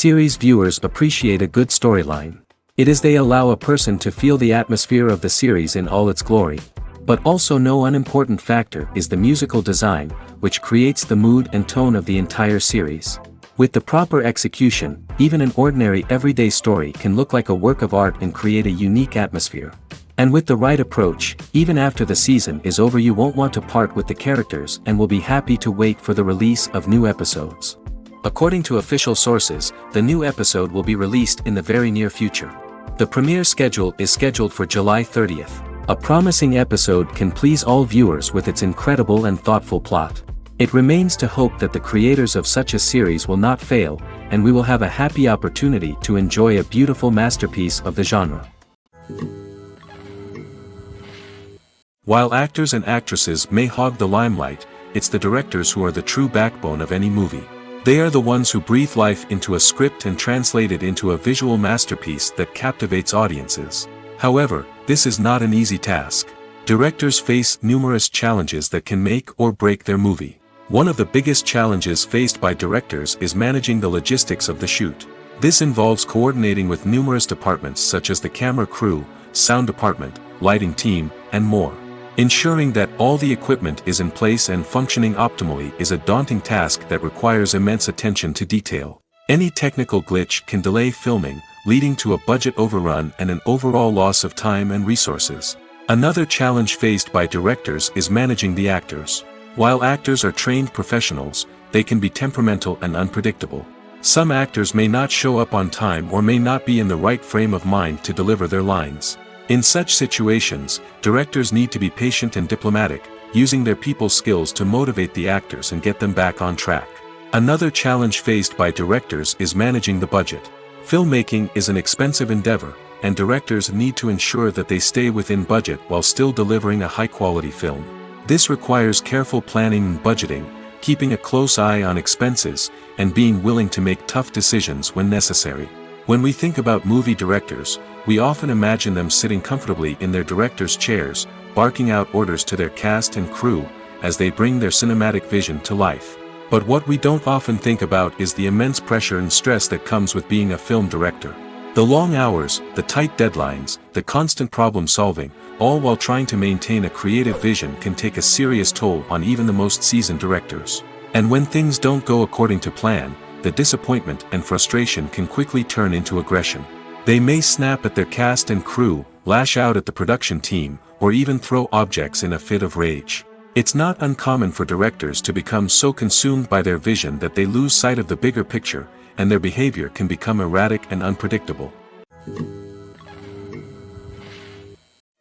Series viewers appreciate a good storyline. It is they allow a person to feel the atmosphere of the series in all its glory. But also no unimportant factor is the musical design, which creates the mood and tone of the entire series. With the proper execution, even an ordinary everyday story can look like a work of art and create a unique atmosphere. And with the right approach, even after the season is over you won't want to part with the characters and will be happy to wait for the release of new episodes. According to official sources, the new episode will be released in the very near future. The premiere schedule is scheduled for July 30th. A promising episode can please all viewers with its incredible and thoughtful plot. It remains to hope that the creators of such a series will not fail, and we will have a happy opportunity to enjoy a beautiful masterpiece of the genre. While actors and actresses may hog the limelight, it's the directors who are the true backbone of any movie. They are the ones who breathe life into a script and translate it into a visual masterpiece that captivates audiences. However, this is not an easy task. Directors face numerous challenges that can make or break their movie. One of the biggest challenges faced by directors is managing the logistics of the shoot. This involves coordinating with numerous departments such as the camera crew, sound department, lighting team, and more. Ensuring that all the equipment is in place and functioning optimally is a daunting task that requires immense attention to detail. Any technical glitch can delay filming, leading to a budget overrun and an overall loss of time and resources. Another challenge faced by directors is managing the actors. While actors are trained professionals, they can be temperamental and unpredictable. Some actors may not show up on time or may not be in the right frame of mind to deliver their lines. In such situations, directors need to be patient and diplomatic, using their people skills to motivate the actors and get them back on track. Another challenge faced by directors is managing the budget. Filmmaking is an expensive endeavor, and directors need to ensure that they stay within budget while still delivering a high-quality film. This requires careful planning and budgeting, keeping a close eye on expenses, and being willing to make tough decisions when necessary. When we think about movie directors, we often imagine them sitting comfortably in their director's chairs, barking out orders to their cast and crew, as they bring their cinematic vision to life. But what we don't often think about is the immense pressure and stress that comes with being a film director. The long hours, the tight deadlines, the constant problem solving, all while trying to maintain a creative vision can take a serious toll on even the most seasoned directors. And when things don't go according to plan, the disappointment and frustration can quickly turn into aggression. They may snap at their cast and crew, lash out at the production team, or even throw objects in a fit of rage. It's not uncommon for directors to become so consumed by their vision that they lose sight of the bigger picture, and their behavior can become erratic and unpredictable.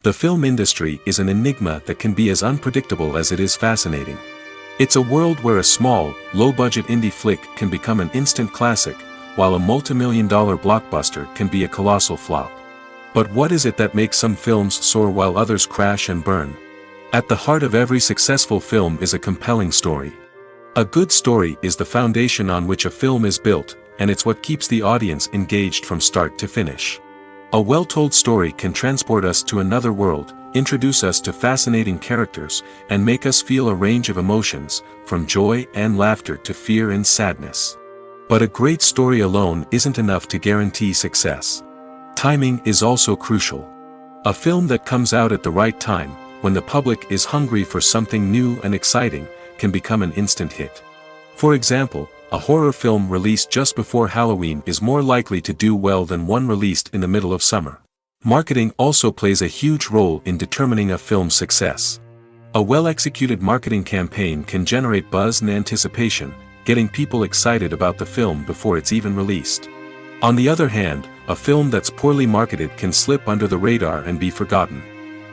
The film industry is an enigma that can be as unpredictable as it is fascinating. It's a world where a small, low-budget indie flick can become an instant classic, while a multi-million-dollar blockbuster can be a colossal flop. But what is it that makes some films soar while others crash and burn? At the heart of every successful film is a compelling story. A good story is the foundation on which a film is built, and it's what keeps the audience engaged from start to finish. A well-told story can transport us to another world, introduce us to fascinating characters, and make us feel a range of emotions, from joy and laughter to fear and sadness. But a great story alone isn't enough to guarantee success. Timing is also crucial. A film that comes out at the right time, when the public is hungry for something new and exciting, can become an instant hit. For example, a horror film released just before Halloween is more likely to do well than one released in the middle of summer. Marketing also plays a huge role in determining a film's success. A well-executed marketing campaign can generate buzz and anticipation, getting people excited about the film before it's even released. On the other hand, a film that's poorly marketed can slip under the radar and be forgotten.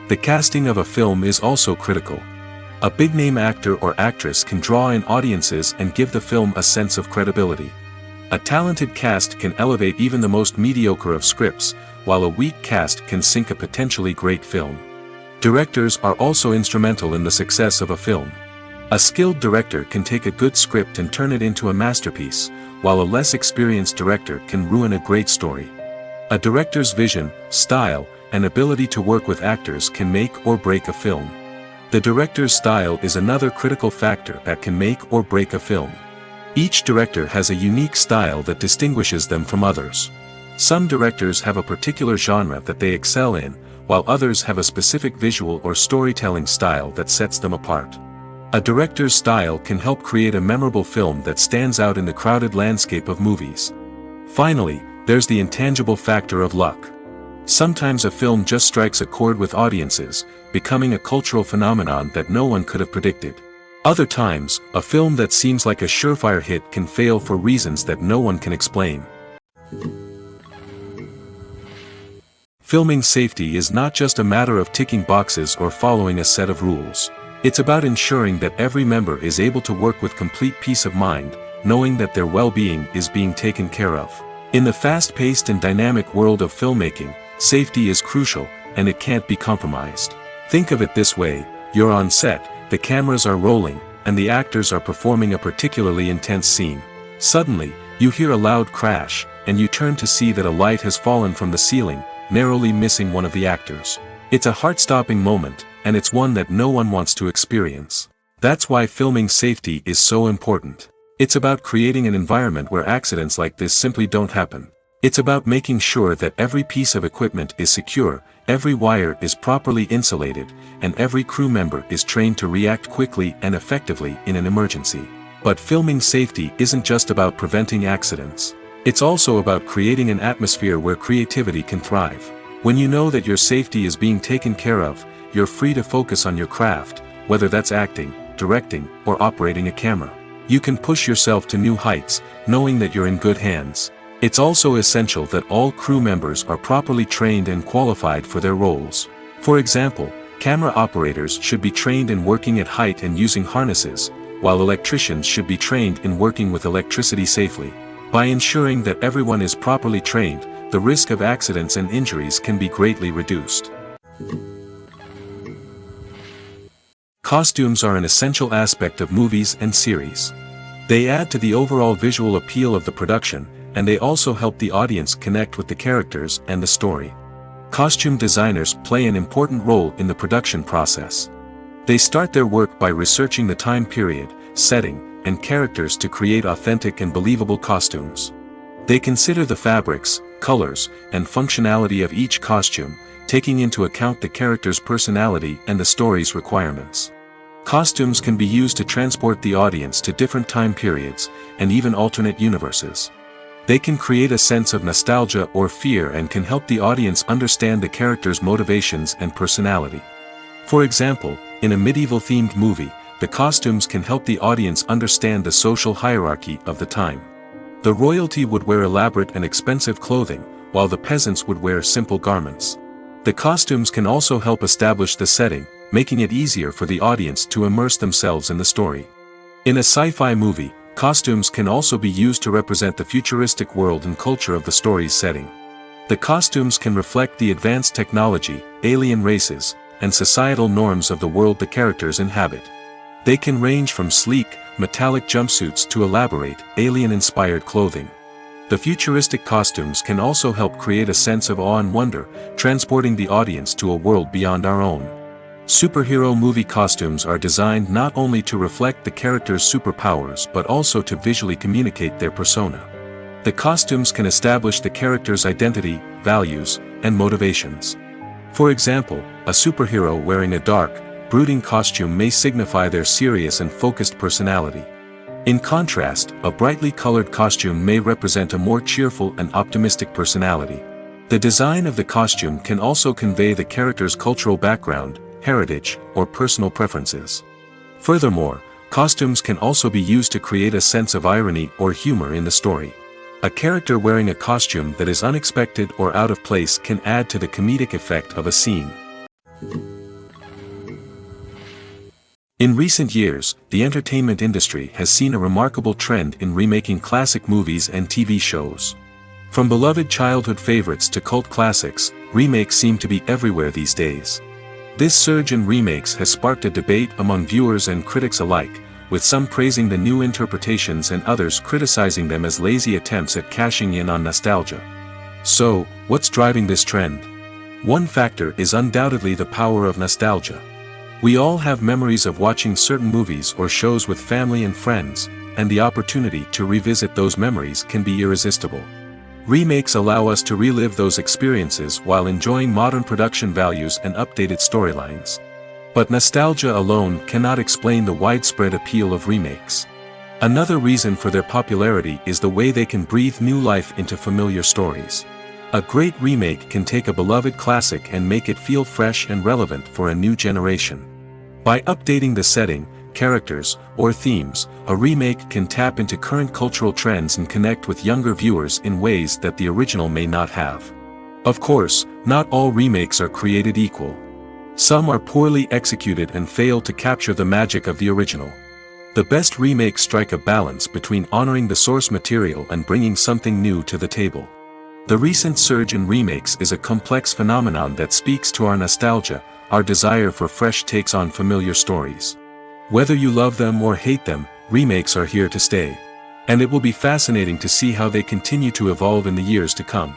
The casting of a film is also critical. A big-name actor or actress can draw in audiences and give the film a sense of credibility. A talented cast can elevate even the most mediocre of scripts, while a weak cast can sink a potentially great film. Directors are also instrumental in the success of a film. A skilled director can take a good script and turn it into a masterpiece, while a less experienced director can ruin a great story. A director's vision, style, and ability to work with actors can make or break a film. The director's style is another critical factor that can make or break a film. Each director has a unique style that distinguishes them from others. Some directors have a particular genre that they excel in, while others have a specific visual or storytelling style that sets them apart. A director's style can help create a memorable film that stands out in the crowded landscape of movies. Finally, there's the intangible factor of luck. Sometimes a film just strikes a chord with audiences, becoming a cultural phenomenon that no one could have predicted. Other times, a film that seems like a surefire hit can fail for reasons that no one can explain. Filming safety is not just a matter of ticking boxes or following a set of rules. It's about ensuring that every member is able to work with complete peace of mind, knowing that their well-being is being taken care of. In the fast-paced and dynamic world of filmmaking, safety is crucial, and it can't be compromised. Think of it this way: you're on set, the cameras are rolling, and the actors are performing a particularly intense scene. Suddenly, you hear a loud crash, and you turn to see that a light has fallen from the ceiling, narrowly missing one of the actors. It's a heart-stopping moment, and it's one that no one wants to experience. That's why filming safety is so important. It's about creating an environment where accidents like this simply don't happen. It's about making sure that every piece of equipment is secure, every wire is properly insulated, and every crew member is trained to react quickly and effectively in an emergency. But filming safety isn't just about preventing accidents. It's also about creating an atmosphere where creativity can thrive. When you know that your safety is being taken care of, you're free to focus on your craft, whether that's acting, directing, or operating a camera. You can push yourself to new heights, knowing that you're in good hands. It's also essential that all crew members are properly trained and qualified for their roles. For example, camera operators should be trained in working at height and using harnesses, while electricians should be trained in working with electricity safely. By ensuring that everyone is properly trained, the risk of accidents and injuries can be greatly reduced. Costumes are an essential aspect of movies and series. They add to the overall visual appeal of the production, and they also help the audience connect with the characters and the story. Costume designers play an important role in the production process. They start their work by researching the time period, setting, and characters to create authentic and believable costumes. They consider the fabrics, colors, and functionality of each costume, taking into account the character's personality and the story's requirements. Costumes can be used to transport the audience to different time periods, and even alternate universes. They can create a sense of nostalgia or fear and can help the audience understand the character's motivations and personality. For example, in a medieval-themed movie, the costumes can help the audience understand the social hierarchy of the time. The royalty would wear elaborate and expensive clothing, while the peasants would wear simple garments. The costumes can also help establish the setting, making it easier for the audience to immerse themselves in the story. In a sci-fi movie, costumes can also be used to represent the futuristic world and culture of the story's setting. The costumes can reflect the advanced technology, alien races, and societal norms of the world the characters inhabit. They can range from sleek, metallic jumpsuits to elaborate, alien-inspired clothing. The futuristic costumes can also help create a sense of awe and wonder, transporting the audience to a world beyond our own. Superhero movie costumes are designed not only to reflect the character's superpowers but also to visually communicate their persona. The costumes can establish the character's identity, values, and motivations. For example, a superhero wearing a dark, brooding costume may signify their serious and focused personality. In contrast, a brightly colored costume may represent a more cheerful and optimistic personality. The design of the costume can also convey the character's cultural background, heritage, or personal preferences. Furthermore, costumes can also be used to create a sense of irony or humor in the story. A character wearing a costume that is unexpected or out of place can add to the comedic effect of a scene. In recent years, the entertainment industry has seen a remarkable trend in remaking classic movies and TV shows. From beloved childhood favorites to cult classics, remakes seem to be everywhere these days. This surge in remakes has sparked a debate among viewers and critics alike, with some praising the new interpretations and others criticizing them as lazy attempts at cashing in on nostalgia. So, what's driving this trend? One factor is undoubtedly the power of nostalgia. We all have memories of watching certain movies or shows with family and friends, and the opportunity to revisit those memories can be irresistible. Remakes allow us to relive those experiences while enjoying modern production values and updated storylines. But nostalgia alone cannot explain the widespread appeal of remakes. Another reason for their popularity is the way they can breathe new life into familiar stories. A great remake can take a beloved classic and make it feel fresh and relevant for a new generation. By updating the setting, characters, or themes, a remake can tap into current cultural trends and connect with younger viewers in ways that the original may not have. Of course, not all remakes are created equal. Some are poorly executed and fail to capture the magic of the original. The best remakes strike a balance between honoring the source material and bringing something new to the table. The recent surge in remakes is a complex phenomenon that speaks to our nostalgia, our desire for fresh takes on familiar stories. Whether you love them or hate them, remakes are here to stay. And it will be fascinating to see how they continue to evolve in the years to come.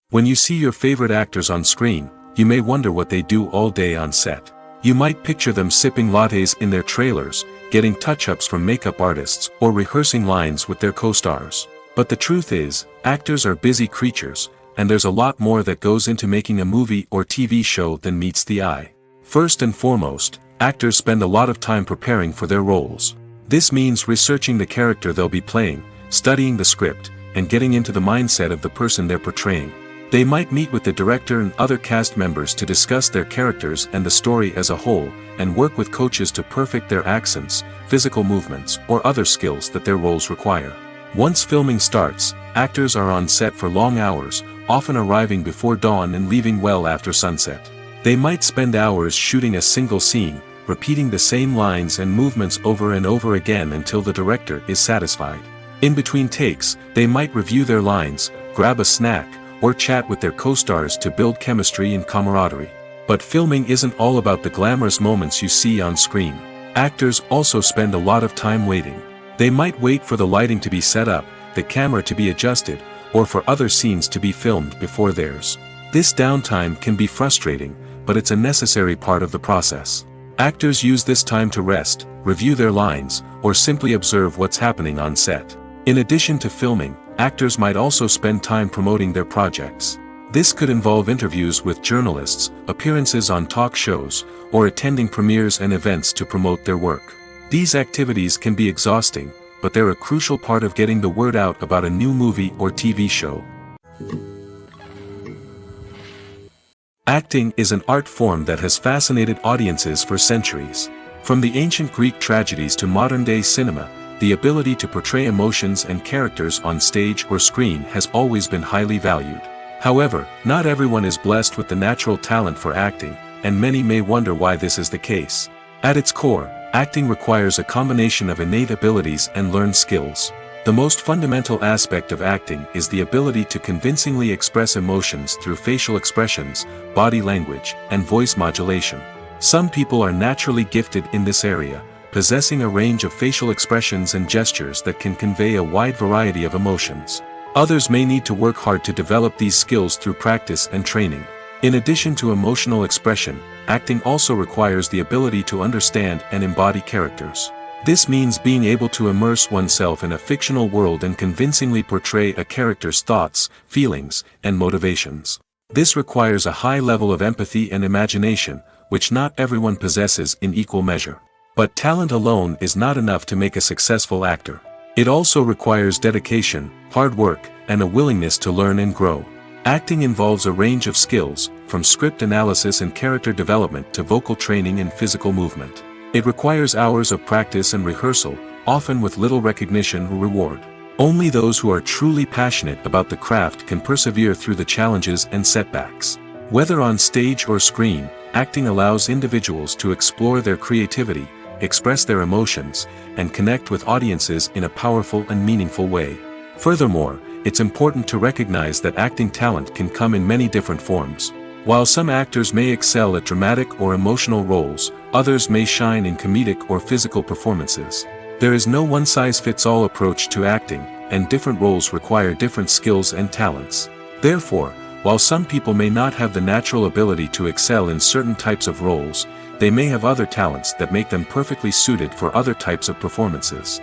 When you see your favorite actors on screen, you may wonder what they do all day on set. You might picture them sipping lattes in their trailers, getting touch-ups from makeup artists, or rehearsing lines with their co-stars. But the truth is, actors are busy creatures, and there's a lot more that goes into making a movie or TV show than meets the eye. First and foremost, actors spend a lot of time preparing for their roles. This means researching the character they'll be playing, studying the script, and getting into the mindset of the person they're portraying. They might meet with the director and other cast members to discuss their characters and the story as a whole, and work with coaches to perfect their accents, physical movements, or other skills that their roles require. Once filming starts, actors are on set for long hours, often arriving before dawn and leaving well after sunset. They might spend hours shooting a single scene, repeating the same lines and movements over and over again until the director is satisfied. In between takes, they might review their lines, grab a snack, or chat with their co-stars to build chemistry and camaraderie. But filming isn't all about the glamorous moments you see on screen. Actors also spend a lot of time waiting. They might wait for the lighting to be set up, the camera to be adjusted, or for other scenes to be filmed before theirs. This downtime can be frustrating, but it's a necessary part of the process. Actors use this time to rest, review their lines, or simply observe what's happening on set. In addition to filming, actors might also spend time promoting their projects. This could involve interviews with journalists, appearances on talk shows, or attending premieres and events to promote their work. These activities can be exhausting, but they're a crucial part of getting the word out about a new movie or TV show. Acting is an art form that has fascinated audiences for centuries. From the ancient Greek tragedies to modern-day cinema, the ability to portray emotions and characters on stage or screen has always been highly valued. However, not everyone is blessed with the natural talent for acting, and many may wonder why this is the case. At its core, acting requires a combination of innate abilities and learned skills. The most fundamental aspect of acting is the ability to convincingly express emotions through facial expressions, body language, and voice modulation. Some people are naturally gifted in this area, possessing a range of facial expressions and gestures that can convey a wide variety of emotions. Others may need to work hard to develop these skills through practice and training. In addition to emotional expression, acting also requires the ability to understand and embody characters. This means being able to immerse oneself in a fictional world and convincingly portray a character's thoughts, feelings, and motivations. This requires a high level of empathy and imagination, which not everyone possesses in equal measure. But talent alone is not enough to make a successful actor. It also requires dedication, hard work, and a willingness to learn and grow. Acting involves a range of skills, from script analysis and character development to vocal training and physical movement. It requires hours of practice and rehearsal, often with little recognition or reward. Only those who are truly passionate about the craft can persevere through the challenges and setbacks. Whether on stage or screen, acting allows individuals to explore their creativity, express their emotions, and connect with audiences in a powerful and meaningful way. Furthermore, it's important to recognize that acting talent can come in many different forms. While some actors may excel at dramatic or emotional roles, others may shine in comedic or physical performances. There is no one-size-fits-all approach to acting, and different roles require different skills and talents. Therefore, while some people may not have the natural ability to excel in certain types of roles, they may have other talents that make them perfectly suited for other types of performances.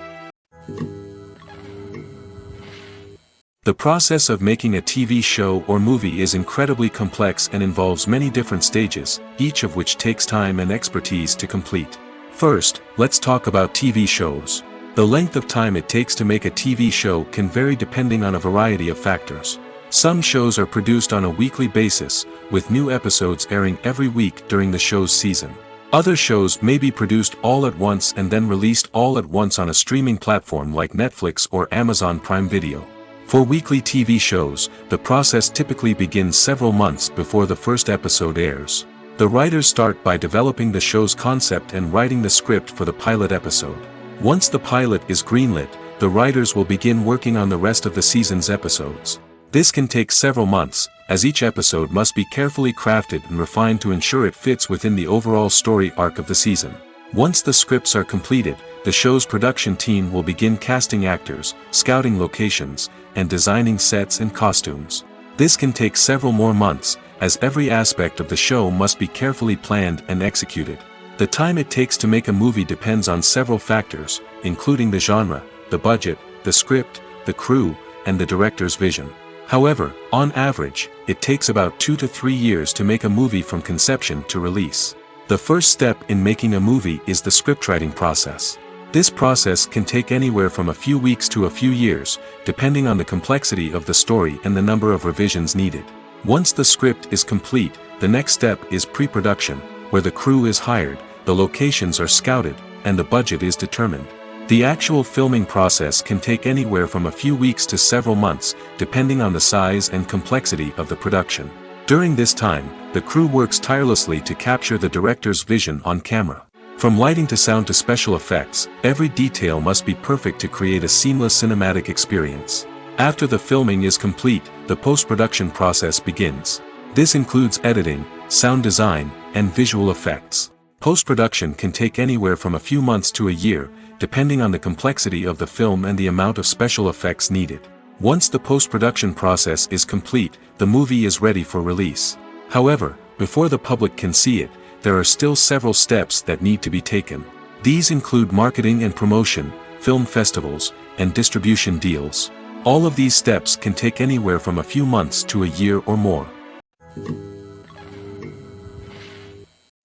The process of making a TV show or movie is incredibly complex and involves many different stages, each of which takes time and expertise to complete. First, let's talk about TV shows. The length of time it takes to make a TV show can vary depending on a variety of factors. Some shows are produced on a weekly basis, with new episodes airing every week during the show's season. Other shows may be produced all at once and then released all at once on a streaming platform like Netflix or Amazon Prime Video. For weekly TV shows, the process typically begins several months before the first episode airs. The writers start by developing the show's concept and writing the script for the pilot episode. Once the pilot is greenlit, the writers will begin working on the rest of the season's episodes. This can take several months, as each episode must be carefully crafted and refined to ensure it fits within the overall story arc of the season. Once the scripts are completed, the show's production team will begin casting actors, scouting locations, and designing sets and costumes. This can take several more months, as every aspect of the show must be carefully planned and executed. The time it takes to make a movie depends on several factors, including the genre, the budget, the script, the crew, and the director's vision. However, on average, it takes about 2 to 3 years to make a movie from conception to release. The first step in making a movie is the scriptwriting process. This process can take anywhere from a few weeks to a few years, depending on the complexity of the story and the number of revisions needed. Once the script is complete, the next step is pre-production, where the crew is hired, the locations are scouted, and the budget is determined. The actual filming process can take anywhere from a few weeks to several months, depending on the size and complexity of the production. During this time, the crew works tirelessly to capture the director's vision on camera. From lighting to sound to special effects, every detail must be perfect to create a seamless cinematic experience. After the filming is complete, the post-production process begins. This includes editing, sound design, and visual effects. Post-production can take anywhere from a few months to a year, depending on the complexity of the film and the amount of special effects needed. Once the post-production process is complete, the movie is ready for release. However, before the public can see it, there are still several steps that need to be taken. These include marketing and promotion, film festivals, and distribution deals. All of these steps can take anywhere from a few months to a year or more.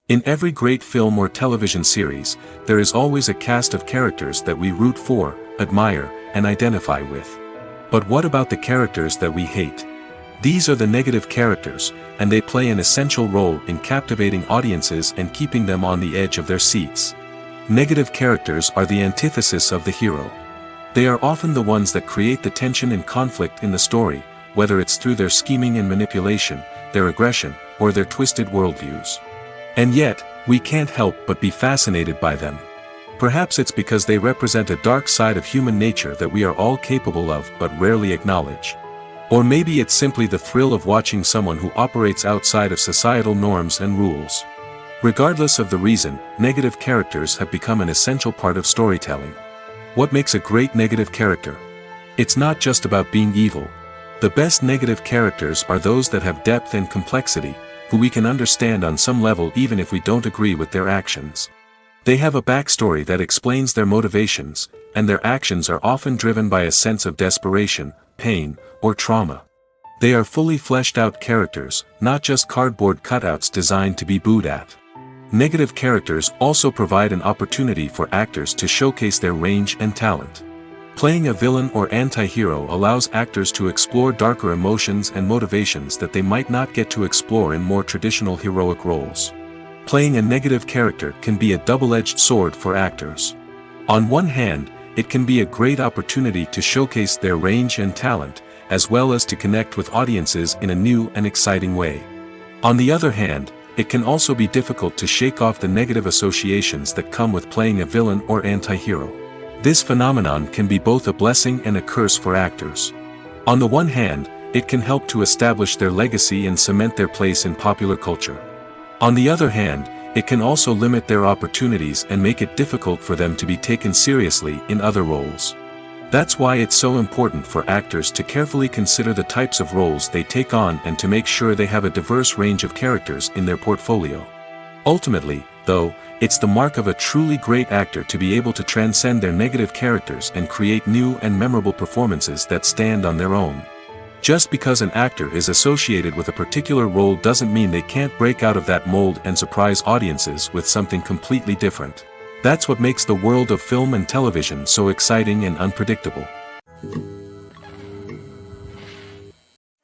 In every great film or television series, there is always a cast of characters that we root for, admire, and identify with. But what about the characters that we hate? These are the negative characters, and they play an essential role in captivating audiences and keeping them on the edge of their seats. Negative characters are the antithesis of the hero. They are often the ones that create the tension and conflict in the story, whether it's through their scheming and manipulation, their aggression, or their twisted worldviews. And yet, we can't help but be fascinated by them. Perhaps it's because they represent a dark side of human nature that we are all capable of but rarely acknowledge. Or maybe it's simply the thrill of watching someone who operates outside of societal norms and rules. Regardless of the reason, negative characters have become an essential part of storytelling. What makes a great negative character? It's not just about being evil. The best negative characters are those that have depth and complexity, who we can understand on some level even if we don't agree with their actions. They have a backstory that explains their motivations, and their actions are often driven by a sense of desperation, pain, or trauma. They are fully fleshed out characters, not just cardboard cutouts designed to be booed at. Negative characters also provide an opportunity for actors to showcase their range and talent. Playing a villain or anti-hero allows actors to explore darker emotions and motivations that they might not get to explore in more traditional heroic roles. Playing a negative character can be a double-edged sword for actors. On one hand, it can be a great opportunity to showcase their range and talent, as well as to connect with audiences in a new and exciting way. On the other hand, it can also be difficult to shake off the negative associations that come with playing a villain or anti-hero. This phenomenon can be both a blessing and a curse for actors. On the one hand, it can help to establish their legacy and cement their place in popular culture. On the other hand, it can also limit their opportunities and make it difficult for them to be taken seriously in other roles. That's why it's so important for actors to carefully consider the types of roles they take on and to make sure they have a diverse range of characters in their portfolio. Ultimately, though, it's the mark of a truly great actor to be able to transcend their negative characters and create new and memorable performances that stand on their own. Just because an actor is associated with a particular role doesn't mean they can't break out of that mold and surprise audiences with something completely different. That's what makes the world of film and television so exciting and unpredictable.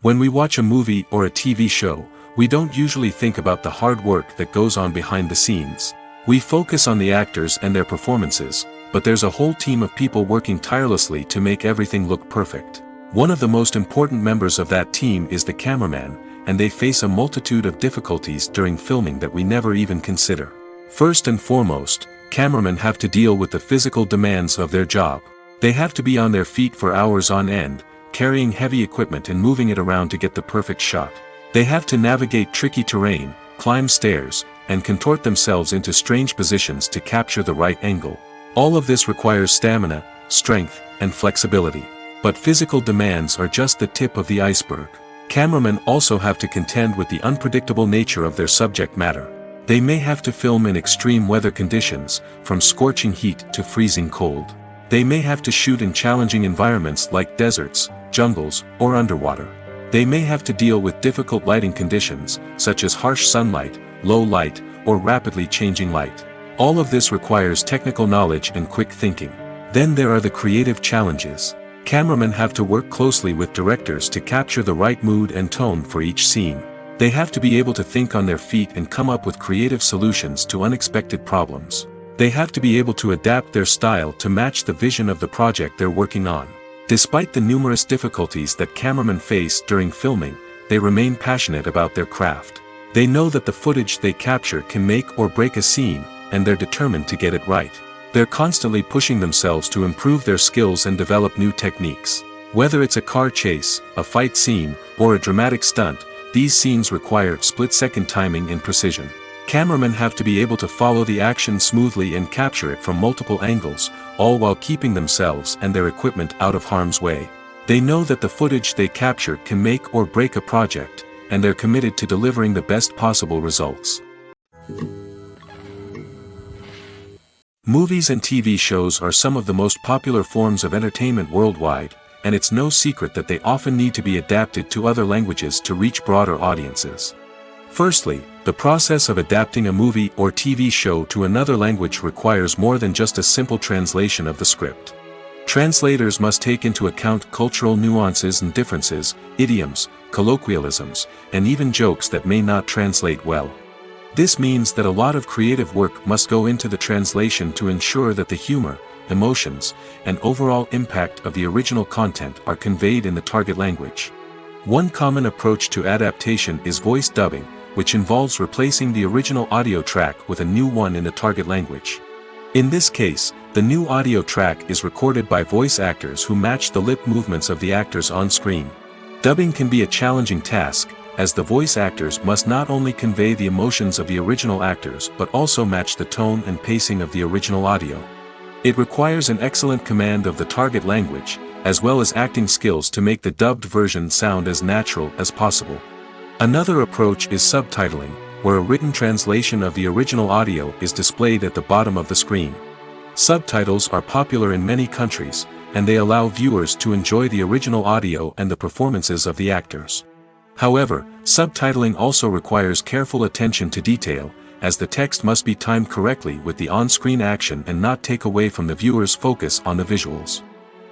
When we watch a movie or a TV show, we don't usually think about the hard work that goes on behind the scenes. We focus on the actors and their performances, but there's a whole team of people working tirelessly to make everything look perfect. One of the most important members of that team is the cameraman, and they face a multitude of difficulties during filming that we never even consider. First and foremost, cameramen have to deal with the physical demands of their job. They have to be on their feet for hours on end, carrying heavy equipment and moving it around to get the perfect shot. They have to navigate tricky terrain, climb stairs, and contort themselves into strange positions to capture the right angle. All of this requires stamina, strength, and flexibility. But physical demands are just the tip of the iceberg. Cameramen also have to contend with the unpredictable nature of their subject matter. They may have to film in extreme weather conditions, from scorching heat to freezing cold. They may have to shoot in challenging environments like deserts, jungles, or underwater. They may have to deal with difficult lighting conditions, such as harsh sunlight, low light, or rapidly changing light. All of this requires technical knowledge and quick thinking. Then there are the creative challenges. Cameramen have to work closely with directors to capture the right mood and tone for each scene. They have to be able to think on their feet and come up with creative solutions to unexpected problems. They have to be able to adapt their style to match the vision of the project they're working on. Despite the numerous difficulties that cameramen face during filming, they remain passionate about their craft. They know that the footage they capture can make or break a scene, and they're determined to get it right. They're constantly pushing themselves to improve their skills and develop new techniques. Whether it's a car chase, a fight scene, or a dramatic stunt, these scenes require split-second timing and precision. Cameramen have to be able to follow the action smoothly and capture it from multiple angles, all while keeping themselves and their equipment out of harm's way. They know that the footage they capture can make or break a project, and they're committed to delivering the best possible results. Movies and TV shows are some of the most popular forms of entertainment worldwide, and it's no secret that they often need to be adapted to other languages to reach broader audiences. Firstly, the process of adapting a movie or TV show to another language requires more than just a simple translation of the script. Translators must take into account cultural nuances and differences, idioms, colloquialisms, and even jokes that may not translate well. This means that a lot of creative work must go into the translation to ensure that the humor, emotions, and overall impact of the original content are conveyed in the target language. One common approach to adaptation is voice dubbing, which involves replacing the original audio track with a new one in the target language. In this case, the new audio track is recorded by voice actors who match the lip movements of the actors on screen. Dubbing can be a challenging task, as the voice actors must not only convey the emotions of the original actors but also match the tone and pacing of the original audio. It requires an excellent command of the target language, as well as acting skills to make the dubbed version sound as natural as possible. Another approach is subtitling, where a written translation of the original audio is displayed at the bottom of the screen. Subtitles are popular in many countries, and they allow viewers to enjoy the original audio and the performances of the actors. However, subtitling also requires careful attention to detail, as the text must be timed correctly with the on-screen action and not take away from the viewer's focus on the visuals.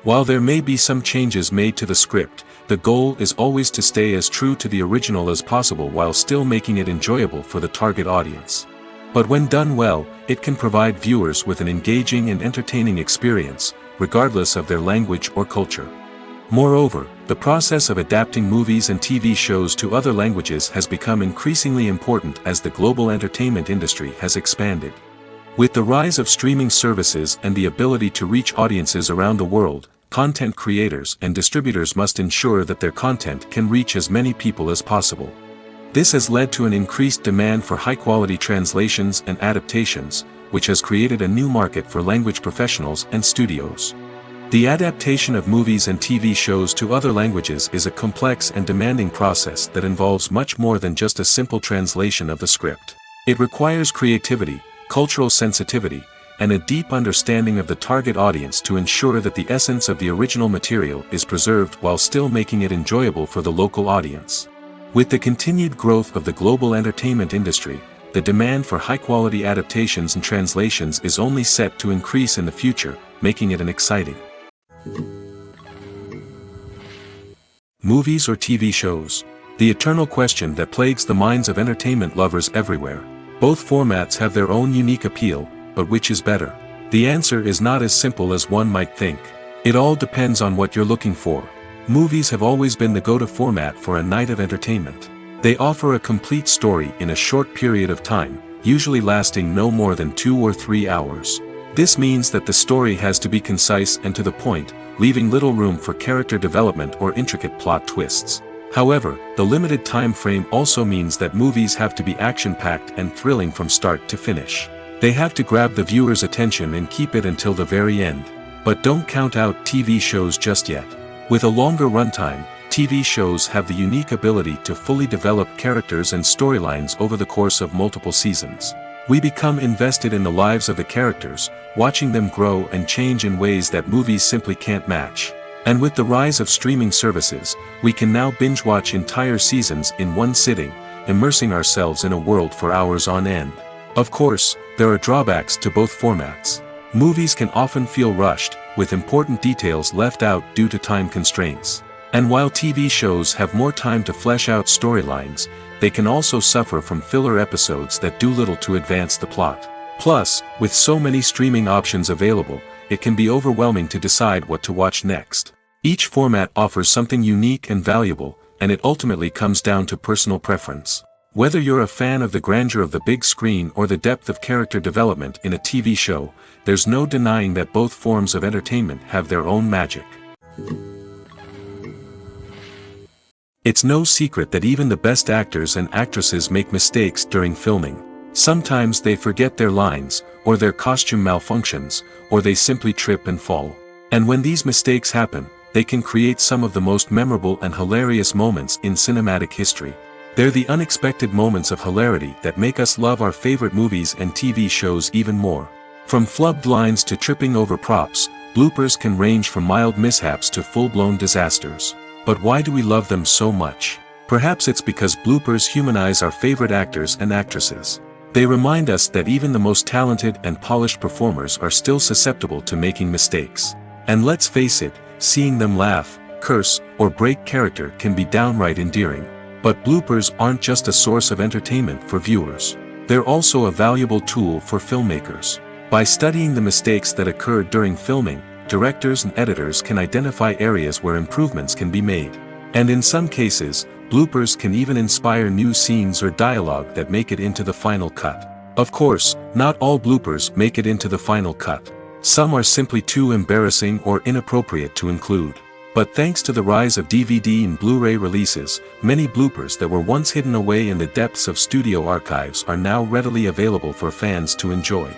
While there may be some changes made to the script, the goal is always to stay as true to the original as possible while still making it enjoyable for the target audience. But when done well, it can provide viewers with an engaging and entertaining experience, regardless of their language or culture. Moreover, the process of adapting movies and TV shows to other languages has become increasingly important as the global entertainment industry has expanded. With the rise of streaming services and the ability to reach audiences around the world, content creators and distributors must ensure that their content can reach as many people as possible. This has led to an increased demand for high-quality translations and adaptations, which has created a new market for language professionals and studios. The adaptation of movies and TV shows to other languages is a complex and demanding process that involves much more than just a simple translation of the script. It requires creativity, cultural sensitivity, and a deep understanding of the target audience to ensure that the essence of the original material is preserved while still making it enjoyable for the local audience. With the continued growth of the global entertainment industry, the demand for high-quality adaptations and translations is only set to increase in the future, making it an exciting. Movies or TV shows? The eternal question that plagues the minds of entertainment lovers everywhere. Both formats have their own unique appeal, but which is better? The answer is not as simple as one might think. It all depends on what you're looking for. Movies have always been the go-to format for a night of entertainment. They offer a complete story in a short period of time, usually lasting no more than 2 or 3 hours. This means that the story has to be concise and to the point, leaving little room for character development or intricate plot twists. However, the limited time frame also means that movies have to be action-packed and thrilling from start to finish. They have to grab the viewer's attention and keep it until the very end. But don't count out TV shows just yet. With a longer runtime, TV shows have the unique ability to fully develop characters and storylines over the course of multiple seasons. We become invested in the lives of the characters, watching them grow and change in ways that movies simply can't match. And with the rise of streaming services, we can now binge-watch entire seasons in one sitting, immersing ourselves in a world for hours on end. Of course, there are drawbacks to both formats. Movies can often feel rushed, with important details left out due to time constraints. And while TV shows have more time to flesh out storylines, they can also suffer from filler episodes that do little to advance the plot. Plus, with so many streaming options available, it can be overwhelming to decide what to watch next. Each format offers something unique and valuable, and it ultimately comes down to personal preference. Whether you're a fan of the grandeur of the big screen or the depth of character development in a TV show, there's no denying that both forms of entertainment have their own magic. It's no secret that even the best actors and actresses make mistakes during filming. Sometimes they forget their lines, or their costume malfunctions, or they simply trip and fall. And when these mistakes happen, they can create some of the most memorable and hilarious moments in cinematic history. They're the unexpected moments of hilarity that make us love our favorite movies and TV shows even more. From flubbed lines to tripping over props, bloopers can range from mild mishaps to full-blown disasters. But why do we love them so much? Perhaps it's because bloopers humanize our favorite actors and actresses. They remind us that even the most talented and polished performers are still susceptible to making mistakes. And let's face it, seeing them laugh, curse, or break character can be downright endearing. But bloopers aren't just a source of entertainment for viewers. They're also a valuable tool for filmmakers. By studying the mistakes that occurred during filming, directors and editors can identify areas where improvements can be made. And in some cases, bloopers can even inspire new scenes or dialogue that make it into the final cut. Of course, not all bloopers make it into the final cut. Some are simply too embarrassing or inappropriate to include. But thanks to the rise of DVD and Blu-ray releases, many bloopers that were once hidden away in the depths of studio archives are now readily available for fans to enjoy.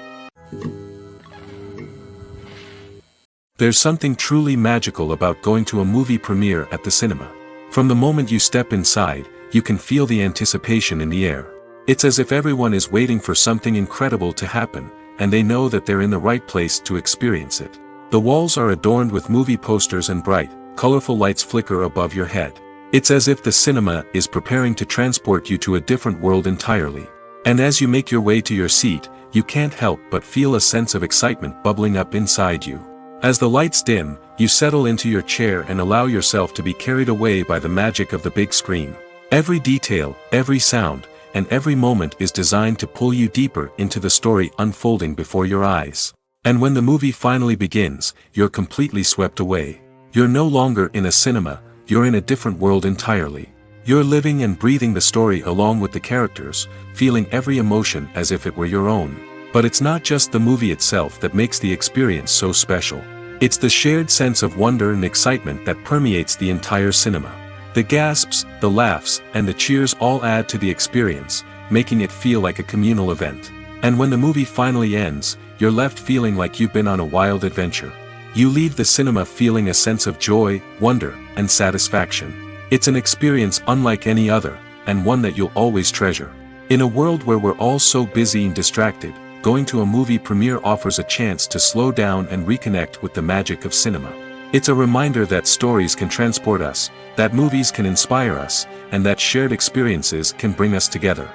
There's something truly magical about going to a movie premiere at the cinema. From the moment you step inside, you can feel the anticipation in the air. It's as if everyone is waiting for something incredible to happen, and they know that they're in the right place to experience it. The walls are adorned with movie posters and bright, colorful lights flicker above your head. It's as if the cinema is preparing to transport you to a different world entirely. And as you make your way to your seat, you can't help but feel a sense of excitement bubbling up inside you. As the lights dim, you settle into your chair and allow yourself to be carried away by the magic of the big screen. Every detail, every sound, and every moment is designed to pull you deeper into the story unfolding before your eyes. And when the movie finally begins, you're completely swept away. You're no longer in a cinema, you're in a different world entirely. You're living and breathing the story along with the characters, feeling every emotion as if it were your own. But it's not just the movie itself that makes the experience so special. It's the shared sense of wonder and excitement that permeates the entire cinema. The gasps, the laughs, and the cheers all add to the experience, making it feel like a communal event. And when the movie finally ends, you're left feeling like you've been on a wild adventure. You leave the cinema feeling a sense of joy, wonder, and satisfaction. It's an experience unlike any other, and one that you'll always treasure. In a world where we're all so busy and distracted, going to a movie premiere offers a chance to slow down and reconnect with the magic of cinema. It's a reminder that stories can transport us, that movies can inspire us, and that shared experiences can bring us together.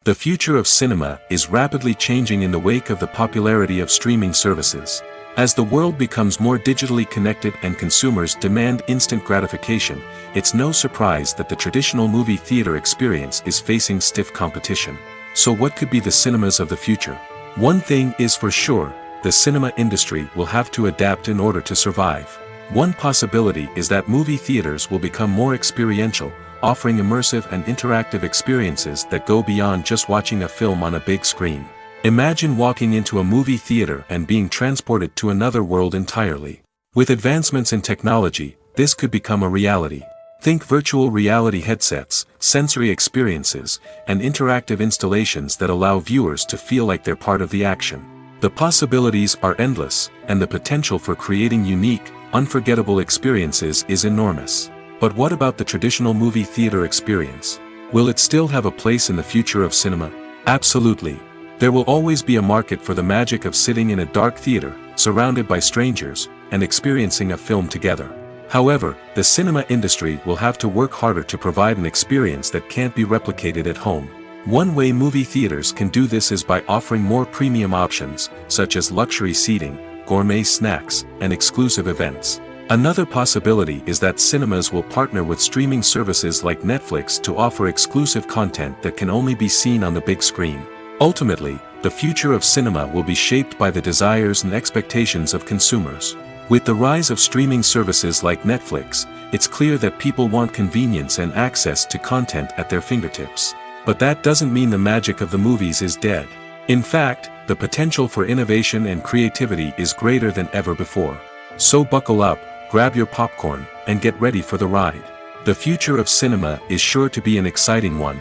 The future of cinema is rapidly changing in the wake of the popularity of streaming services. As the world becomes more digitally connected and consumers demand instant gratification, it's no surprise that the traditional movie theater experience is facing stiff competition. So what could be the cinemas of the future? One thing is for sure, the cinema industry will have to adapt in order to survive. One possibility is that movie theaters will become more experiential, offering immersive and interactive experiences that go beyond just watching a film on a big screen. Imagine walking into a movie theater and being transported to another world entirely. With advancements in technology, this could become a reality. Think virtual reality headsets, sensory experiences, and interactive installations that allow viewers to feel like they're part of the action. The possibilities are endless, and the potential for creating unique, unforgettable experiences is enormous. But what about the traditional movie theater experience? Will it still have a place in the future of cinema? Absolutely. There will always be a market for the magic of sitting in a dark theater, surrounded by strangers, and experiencing a film together. However, the cinema industry will have to work harder to provide an experience that can't be replicated at home. One way movie theaters can do this is by offering more premium options, such as luxury seating, gourmet snacks, and exclusive events. Another possibility is that cinemas will partner with streaming services like Netflix to offer exclusive content that can only be seen on the big screen. Ultimately, the future of cinema will be shaped by the desires and expectations of consumers. With the rise of streaming services like Netflix, it's clear that people want convenience and access to content at their fingertips. But that doesn't mean the magic of the movies is dead. In fact, the potential for innovation and creativity is greater than ever before. So buckle up, grab your popcorn, and get ready for the ride. The future of cinema is sure to be an exciting one.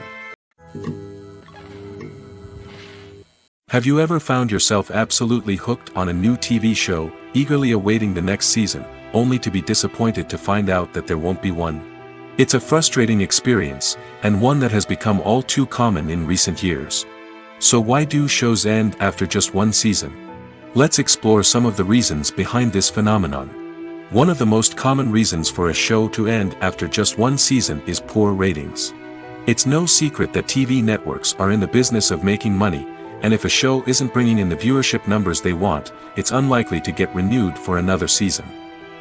Have you ever found yourself absolutely hooked on a new TV show, eagerly awaiting the next season, only to be disappointed to find out that there won't be one? It's a frustrating experience, and one that has become all too common in recent years. So why do shows end after just one season? Let's explore some of the reasons behind this phenomenon. One of the most common reasons for a show to end after just one season is poor ratings. It's no secret that TV networks are in the business of making money, and if a show isn't bringing in the viewership numbers they want, it's unlikely to get renewed for another season.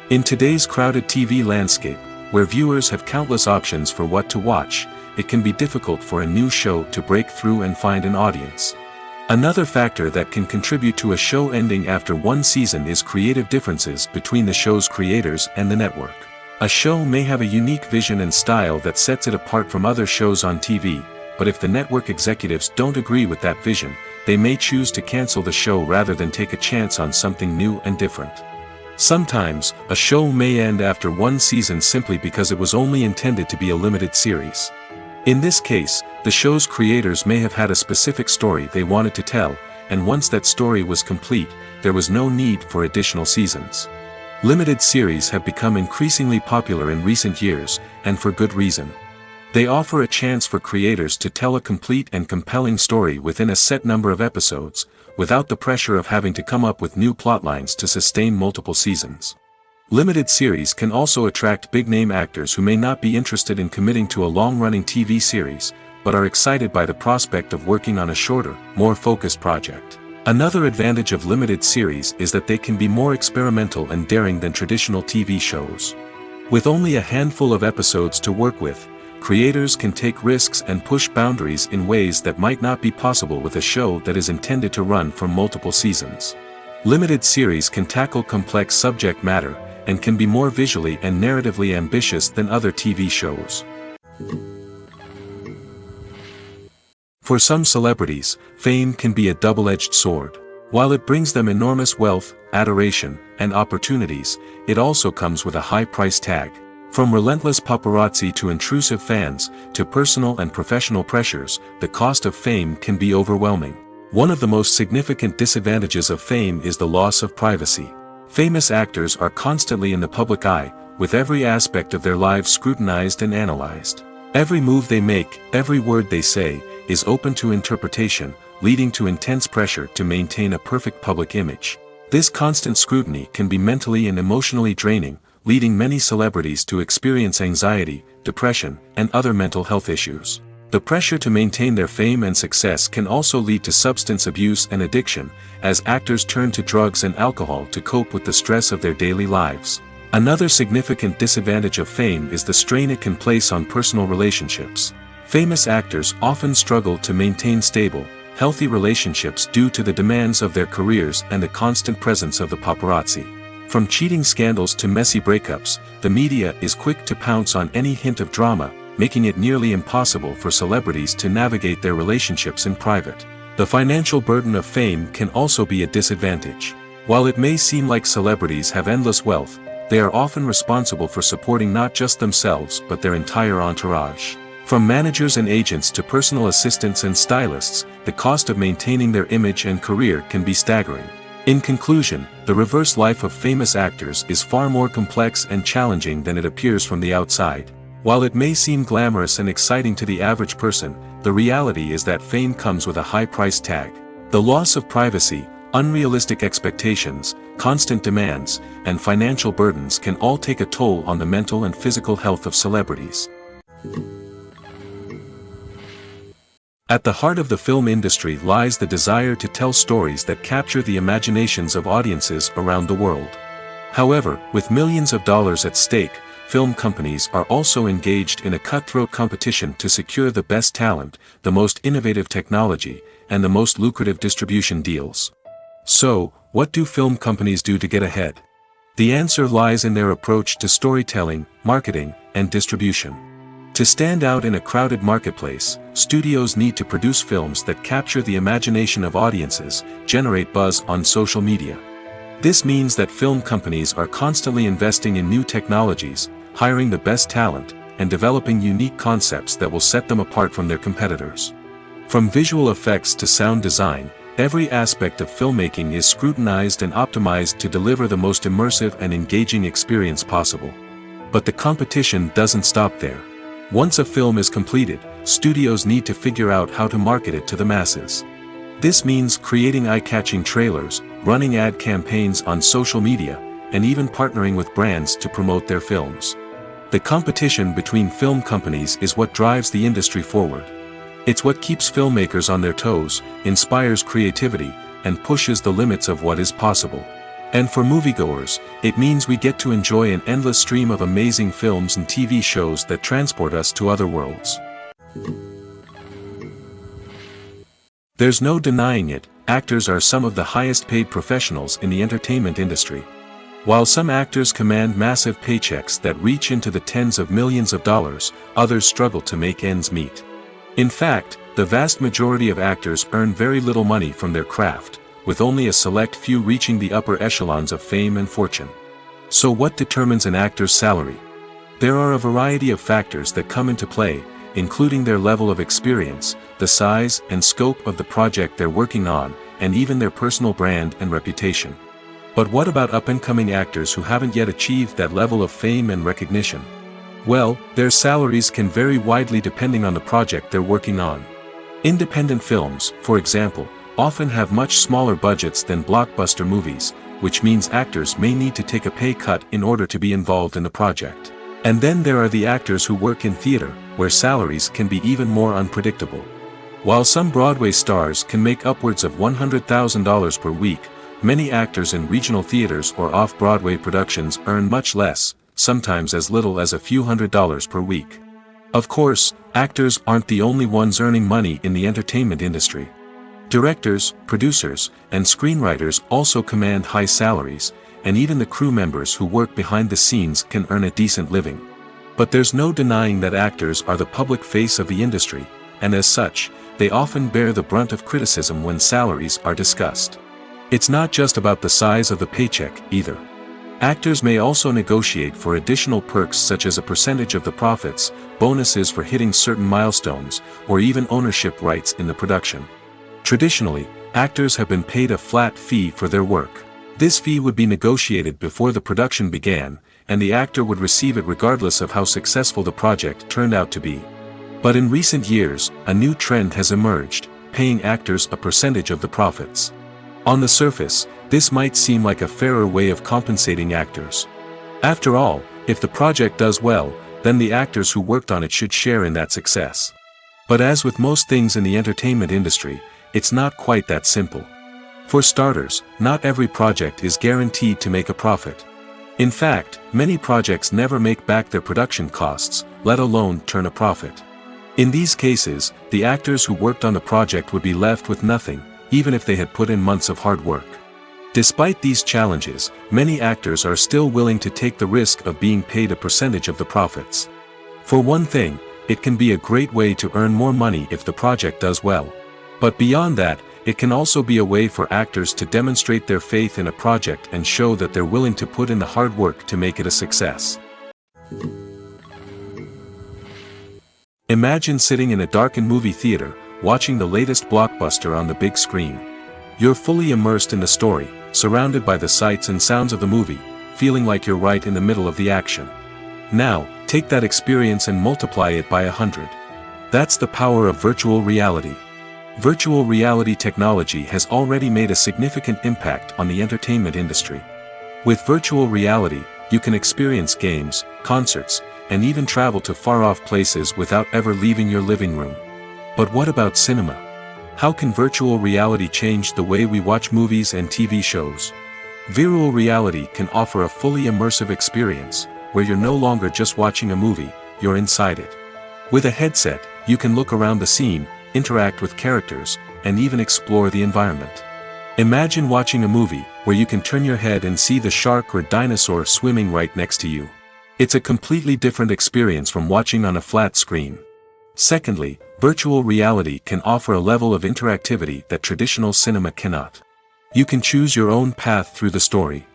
In today's crowded TV landscape, where viewers have countless options for what to watch, it can be difficult for a new show to break through and find an audience. Another factor that can contribute to a show ending after one season is creative differences between the show's creators and the network. A show may have a unique vision and style that sets it apart from other shows on TV, but if the network executives don't agree with that vision, they may choose to cancel the show rather than take a chance on something new and different. Sometimes, a show may end after one season simply because it was only intended to be a limited series. In this case, the show's creators may have had a specific story they wanted to tell, and once that story was complete, there was no need for additional seasons. Limited series have become increasingly popular in recent years, and for good reason. They offer a chance for creators to tell a complete and compelling story within a set number of episodes, without the pressure of having to come up with new plotlines to sustain multiple seasons. Limited series can also attract big-name actors who may not be interested in committing to a long-running TV series, but are excited by the prospect of working on a shorter, more focused project. Another advantage of limited series is that they can be more experimental and daring than traditional TV shows. With only a handful of episodes to work with, creators can take risks and push boundaries in ways that might not be possible with a show that is intended to run for multiple seasons. Limited series can tackle complex subject matter, and can be more visually and narratively ambitious than other TV shows. For some celebrities, fame can be a double-edged sword. While it brings them enormous wealth, adoration, and opportunities, it also comes with a high price tag. From relentless paparazzi to intrusive fans, to personal and professional pressures, the cost of fame can be overwhelming. One of the most significant disadvantages of fame is the loss of privacy. Famous actors are constantly in the public eye, with every aspect of their lives scrutinized and analyzed. Every move they make, every word they say, is open to interpretation, leading to intense pressure to maintain a perfect public image. This constant scrutiny can be mentally and emotionally draining, leading many celebrities to experience anxiety, depression, and other mental health issues. The pressure to maintain their fame and success can also lead to substance abuse and addiction, as actors turn to drugs and alcohol to cope with the stress of their daily lives. Another significant disadvantage of fame is the strain it can place on personal relationships. Famous actors often struggle to maintain stable, healthy relationships due to the demands of their careers and the constant presence of the paparazzi. From cheating scandals to messy breakups, the media is quick to pounce on any hint of drama, making it nearly impossible for celebrities to navigate their relationships in private. The financial burden of fame can also be a disadvantage. While it may seem like celebrities have endless wealth, they are often responsible for supporting not just themselves but their entire entourage. From managers and agents to personal assistants and stylists, the cost of maintaining their image and career can be staggering. In conclusion, the reverse life of famous actors is far more complex and challenging than it appears from the outside. While it may seem glamorous and exciting to the average person, the reality is that fame comes with a high price tag. The loss of privacy, unrealistic expectations, constant demands, and financial burdens can all take a toll on the mental and physical health of celebrities. At the heart of the film industry lies the desire to tell stories that capture the imaginations of audiences around the world. However, with millions of dollars at stake, film companies are also engaged in a cutthroat competition to secure the best talent, the most innovative technology, and the most lucrative distribution deals. So, what do film companies do to get ahead? The answer lies in their approach to storytelling, marketing, and distribution. To stand out in a crowded marketplace, studios need to produce films that capture the imagination of audiences, generate buzz on social media. This means that film companies are constantly investing in new technologies, hiring the best talent, and developing unique concepts that will set them apart from their competitors. From visual effects to sound design, every aspect of filmmaking is scrutinized and optimized to deliver the most immersive and engaging experience possible. But the competition doesn't stop there. Once a film is completed, studios need to figure out how to market it to the masses. This means creating eye-catching trailers, running ad campaigns on social media, and even partnering with brands to promote their films. The competition between film companies is what drives the industry forward. It's what keeps filmmakers on their toes, inspires creativity, and pushes the limits of what is possible. And for moviegoers, it means we get to enjoy an endless stream of amazing films and TV shows that transport us to other worlds. There's no denying it, actors are some of the highest paid professionals in the entertainment industry. While some actors command massive paychecks that reach into the tens of millions of dollars, others struggle to make ends meet. In fact, the vast majority of actors earn very little money from their craft, with only a select few reaching the upper echelons of fame and fortune. So what determines an actor's salary? There are a variety of factors that come into play, including their level of experience, the size and scope of the project they're working on, and even their personal brand and reputation. But what about up-and-coming actors who haven't yet achieved that level of fame and recognition? Well, their salaries can vary widely depending on the project they're working on. Independent films, for example, often have much smaller budgets than blockbuster movies, which means actors may need to take a pay cut in order to be involved in the project. And then there are the actors who work in theater, where salaries can be even more unpredictable. While some Broadway stars can make upwards of $100,000 per week, many actors in regional theaters or off-Broadway productions earn much less, sometimes as little as a few $100s per week. Of course, actors aren't the only ones earning money in the entertainment industry. Directors, producers, and screenwriters also command high salaries, and even the crew members who work behind the scenes can earn a decent living. But there's no denying that actors are the public face of the industry, and as such, they often bear the brunt of criticism when salaries are discussed. It's not just about the size of the paycheck, either. Actors may also negotiate for additional perks such as a percentage of the profits, bonuses for hitting certain milestones, or even ownership rights in the production. Traditionally, actors have been paid a flat fee for their work. This fee would be negotiated before the production began, and the actor would receive it regardless of how successful the project turned out to be. But in recent years, a new trend has emerged, paying actors a percentage of the profits. On the surface, this might seem like a fairer way of compensating actors. After all, if the project does well, then the actors who worked on it should share in that success. But as with most things in the entertainment industry, it's not quite that simple. For starters, not every project is guaranteed to make a profit. In fact, many projects never make back their production costs, let alone turn a profit. In these cases, the actors who worked on the project would be left with nothing, even if they had put in months of hard work. Despite these challenges, many actors are still willing to take the risk of being paid a percentage of the profits. For one thing, it can be a great way to earn more money if the project does well. But beyond that, it can also be a way for actors to demonstrate their faith in a project and show that they're willing to put in the hard work to make it a success. Imagine sitting in a darkened movie theater, watching the latest blockbuster on the big screen. You're fully immersed in the story, surrounded by the sights and sounds of the movie, feeling like you're right in the middle of the action. Now, take that experience and multiply it by 100. That's the power of virtual reality. Virtual reality technology has already made a significant impact on the entertainment industry. With virtual reality, you can experience games, concerts, and even travel to far-off places without ever leaving your living room. But what about cinema? How can virtual reality change the way we watch movies and TV shows? Virtual reality can offer a fully immersive experience, where you're no longer just watching a movie, you're inside it. With a headset, you can look around the scene, interact with characters, and even explore the environment. Imagine watching a movie where you can turn your head and see the shark or dinosaur swimming right next to you. It's a completely different experience from watching on a flat screen. Secondly, virtual reality can offer a level of interactivity that traditional cinema cannot. You can choose your own path through the story.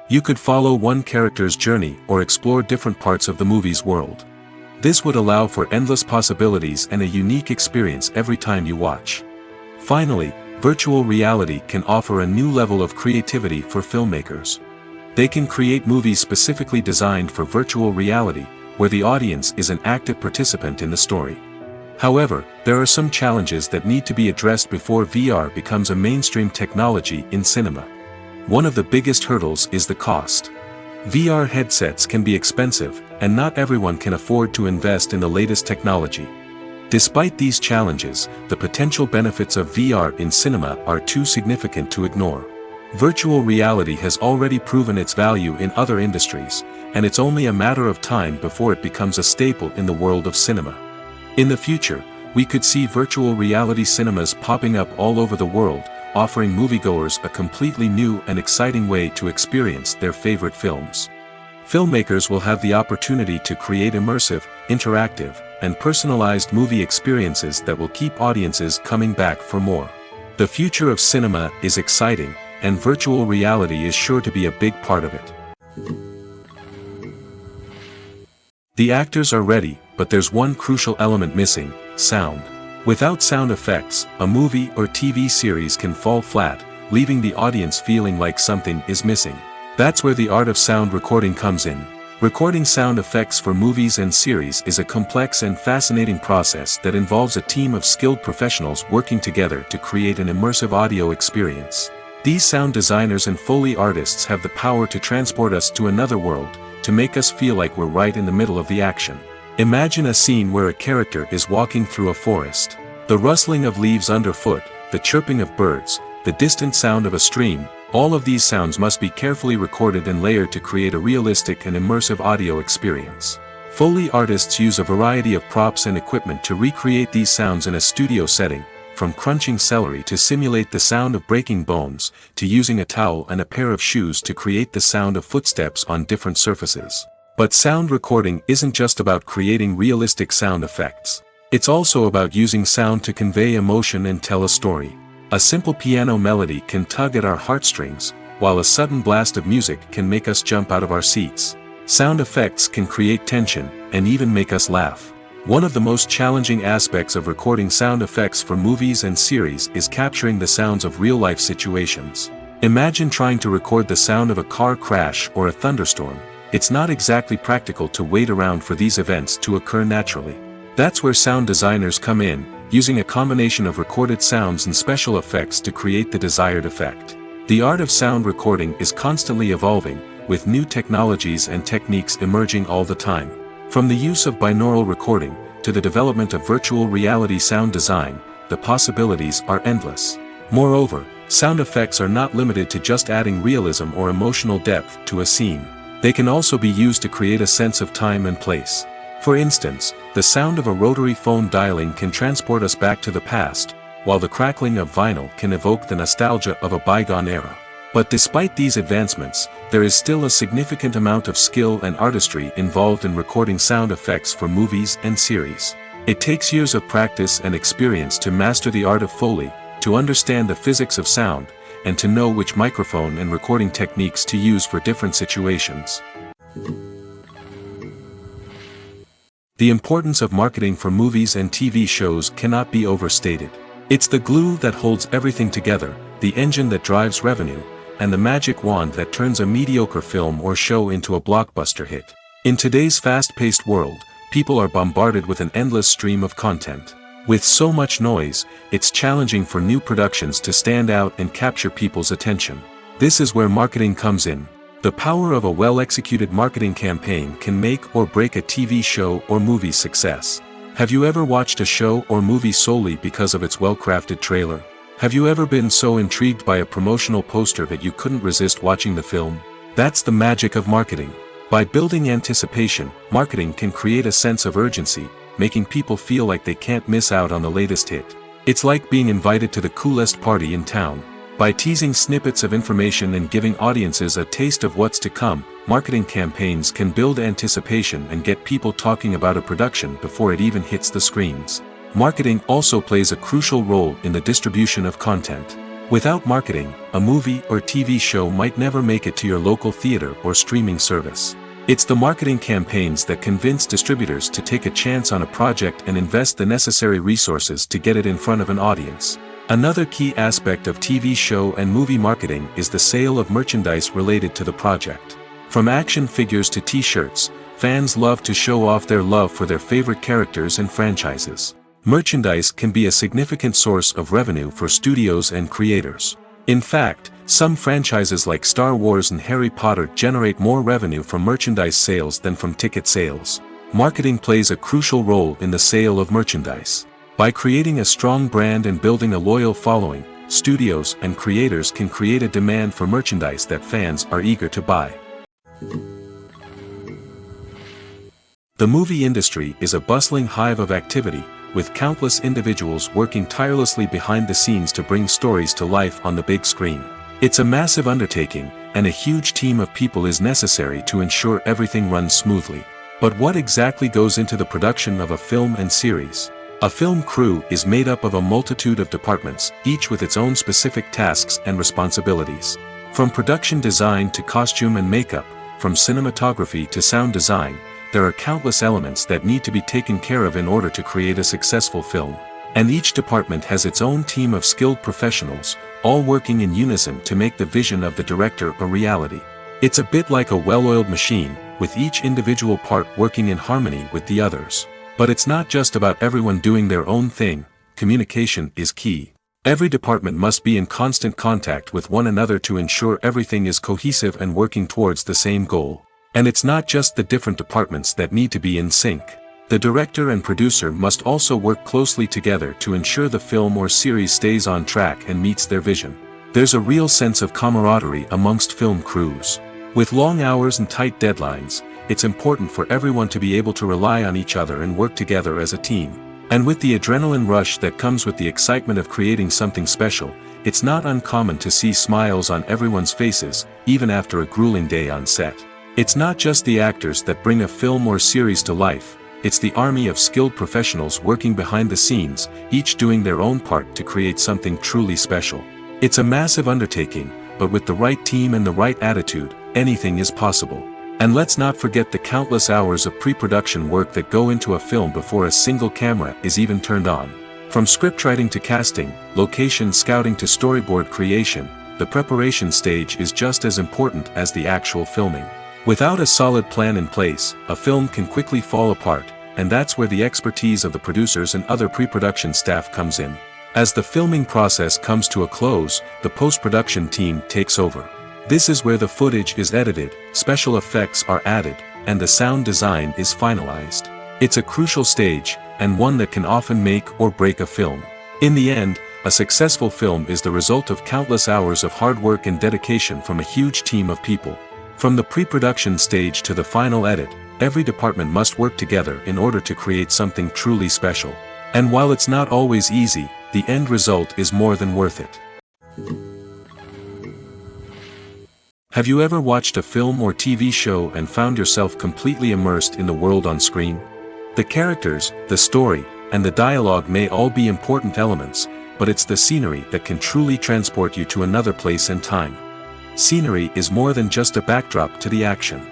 You could follow one character's journey or explore different parts of the movie's world. This would allow for endless possibilities and a unique experience every time you watch. Finally, virtual reality can offer a new level of creativity for filmmakers. They can create movies specifically designed for virtual reality, where the audience is an active participant in the story. However, there are some challenges that need to be addressed before VR becomes a mainstream technology in cinema. One of the biggest hurdles is the cost. VR headsets can be expensive, and not everyone can afford to invest in the latest technology. Despite these challenges, the potential benefits of VR in cinema are too significant to ignore. Virtual reality has already proven its value in other industries, and it's only a matter of time before it becomes a staple in the world of cinema. In the future, we could see virtual reality cinemas popping up all over the world, offering moviegoers a completely new and exciting way to experience their favorite films. Filmmakers will have the opportunity to create immersive, interactive, and personalized movie experiences that will keep audiences coming back for more. The future of cinema is exciting, and virtual reality is sure to be a big part of it. The actors are ready, but there's one crucial element missing: sound. Without sound effects, a movie or TV series can fall flat, leaving the audience feeling like something is missing. That's where the art of sound recording comes in. Recording sound effects for movies and series is a complex and fascinating process that involves a team of skilled professionals working together to create an immersive audio experience. These sound designers and Foley artists have the power to transport us to another world, to make us feel like we're right in the middle of the action. Imagine a scene where a character is walking through a forest. The rustling of leaves underfoot, the chirping of birds, the distant sound of a stream, all of these sounds must be carefully recorded and layered to create a realistic and immersive audio experience. Foley artists use a variety of props and equipment to recreate these sounds in a studio setting, from crunching celery to simulate the sound of breaking bones, to using a towel and a pair of shoes to create the sound of footsteps on different surfaces. But sound recording isn't just about creating realistic sound effects. It's also about using sound to convey emotion and tell a story. A simple piano melody can tug at our heartstrings, while a sudden blast of music can make us jump out of our seats. Sound effects can create tension, and even make us laugh. One of the most challenging aspects of recording sound effects for movies and series is capturing the sounds of real-life situations. Imagine trying to record the sound of a car crash or a thunderstorm. It's not exactly practical to wait around for these events to occur naturally. That's where sound designers come in, using a combination of recorded sounds and special effects to create the desired effect. The art of sound recording is constantly evolving, with new technologies and techniques emerging all the time. From the use of binaural recording, to the development of virtual reality sound design, the possibilities are endless. Moreover, sound effects are not limited to just adding realism or emotional depth to a scene. They can also be used to create a sense of time and place. For instance, the sound of a rotary phone dialing can transport us back to the past, while the crackling of vinyl can evoke the nostalgia of a bygone era. But despite these advancements, there is still a significant amount of skill and artistry involved in recording sound effects for movies and series. It takes years of practice and experience to master the art of Foley, to understand the physics of sound, and to know which microphone and recording techniques to use for different situations. The importance of marketing for movies and TV shows cannot be overstated. It's the glue that holds everything together, the engine that drives revenue, and the magic wand that turns a mediocre film or show into a blockbuster hit. In today's fast-paced world, people are bombarded with an endless stream of content. With so much noise, it's challenging for new productions to stand out and capture people's attention. This is where marketing comes in. The power of a well-executed marketing campaign can make or break a TV show or movie's success. Have you ever watched a show or movie solely because of its well-crafted trailer? Have you ever been so intrigued by a promotional poster that you couldn't resist watching the film? That's the magic of marketing. By building anticipation, marketing can create a sense of urgency, making people feel like they can't miss out on the latest hit. It's like being invited to the coolest party in town. By teasing snippets of information and giving audiences a taste of what's to come, marketing campaigns can build anticipation and get people talking about a production before it even hits the screens. Marketing also plays a crucial role in the distribution of content. Without marketing, a movie or TV show might never make it to your local theater or streaming service. It's the marketing campaigns that convince distributors to take a chance on a project and invest the necessary resources to get it in front of an audience. Another key aspect of TV show and movie marketing is the sale of merchandise related to the project. From action figures to t-shirts, fans love to show off their love for their favorite characters and franchises. Merchandise can be a significant source of revenue for studios and creators. In fact, some franchises like Star Wars and Harry Potter generate more revenue from merchandise sales than from ticket sales. Marketing plays a crucial role in the sale of merchandise. By creating a strong brand and building a loyal following, studios and creators can create a demand for merchandise that fans are eager to buy. The movie industry is a bustling hive of activity, with countless individuals working tirelessly behind the scenes to bring stories to life on the big screen. It's a massive undertaking, and a huge team of people is necessary to ensure everything runs smoothly. But what exactly goes into the production of a film and series? A film crew is made up of a multitude of departments, each with its own specific tasks and responsibilities. From production design to costume and makeup, from cinematography to sound design, there are countless elements that need to be taken care of in order to create a successful film. And each department has its own team of skilled professionals, all working in unison to make the vision of the director a reality. It's a bit like a well-oiled machine, with each individual part working in harmony with the others. But it's not just about everyone doing their own thing. Communication is key. Every department must be in constant contact with one another to ensure everything is cohesive and working towards the same goal. And it's not just the different departments that need to be in sync. The director and producer must also work closely together to ensure the film or series stays on track and meets their vision. There's a real sense of camaraderie amongst film crews. With long hours and tight deadlines, it's important for everyone to be able to rely on each other and work together as a team. And with the adrenaline rush that comes with the excitement of creating something special, it's not uncommon to see smiles on everyone's faces, even after a grueling day on set. It's not just the actors that bring a film or series to life, it's the army of skilled professionals working behind the scenes, each doing their own part to create something truly special. It's a massive undertaking, but with the right team and the right attitude, anything is possible. And let's not forget the countless hours of pre-production work that go into a film before a single camera is even turned on. From scriptwriting to casting, location scouting to storyboard creation, the preparation stage is just as important as the actual filming. Without a solid plan in place, a film can quickly fall apart, and that's where the expertise of the producers and other pre-production staff comes in. As the filming process comes to a close, the post-production team takes over. This is where the footage is edited, special effects are added, and the sound design is finalized. It's a crucial stage, and one that can often make or break a film. In the end, a successful film is the result of countless hours of hard work and dedication from a huge team of people. From the pre-production stage to the final edit, every department must work together in order to create something truly special. And while it's not always easy, the end result is more than worth it. Have you ever watched a film or TV show and found yourself completely immersed in the world on screen? The characters, the story, and the dialogue may all be important elements, but it's the scenery that can truly transport you to another place and time. Scenery is more than just a backdrop to the action.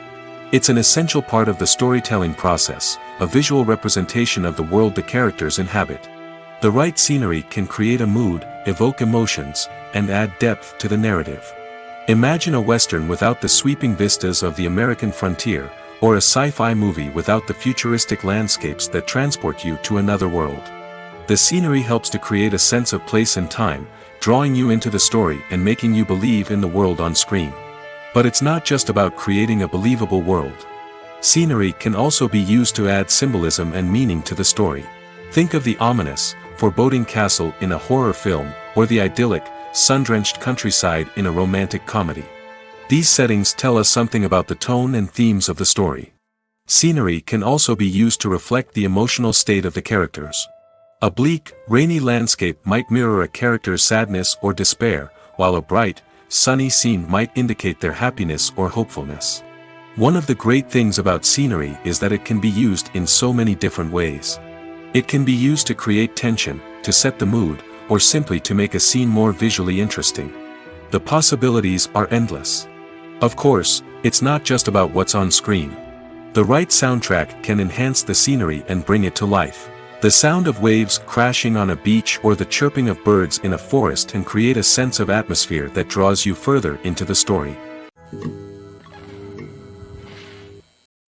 It's an essential part of the storytelling process, a visual representation of the world the characters inhabit. The right scenery can create a mood, evoke emotions, and add depth to the narrative. Imagine a Western without the sweeping vistas of the American frontier, or a sci-fi movie without the futuristic landscapes that transport you to another world. The scenery helps to create a sense of place and time, drawing you into the story and making you believe in the world on screen. But it's not just about creating a believable world. Scenery can also be used to add symbolism and meaning to the story. Think of the ominous, foreboding castle in a horror film, or the idyllic, sun-drenched countryside in a romantic comedy. These settings tell us something about the tone and themes of the story. Scenery can also be used to reflect the emotional state of the characters. A bleak, rainy landscape might mirror a character's sadness or despair, while a bright, sunny scene might indicate their happiness or hopefulness. One of the great things about scenery is that it can be used in so many different ways. It can be used to create tension, to set the mood, or simply to make a scene more visually interesting. The possibilities are endless. Of course, it's not just about what's on screen. The right soundtrack can enhance the scenery and bring it to life. The sound of waves crashing on a beach or the chirping of birds in a forest can create a sense of atmosphere that draws you further into the story.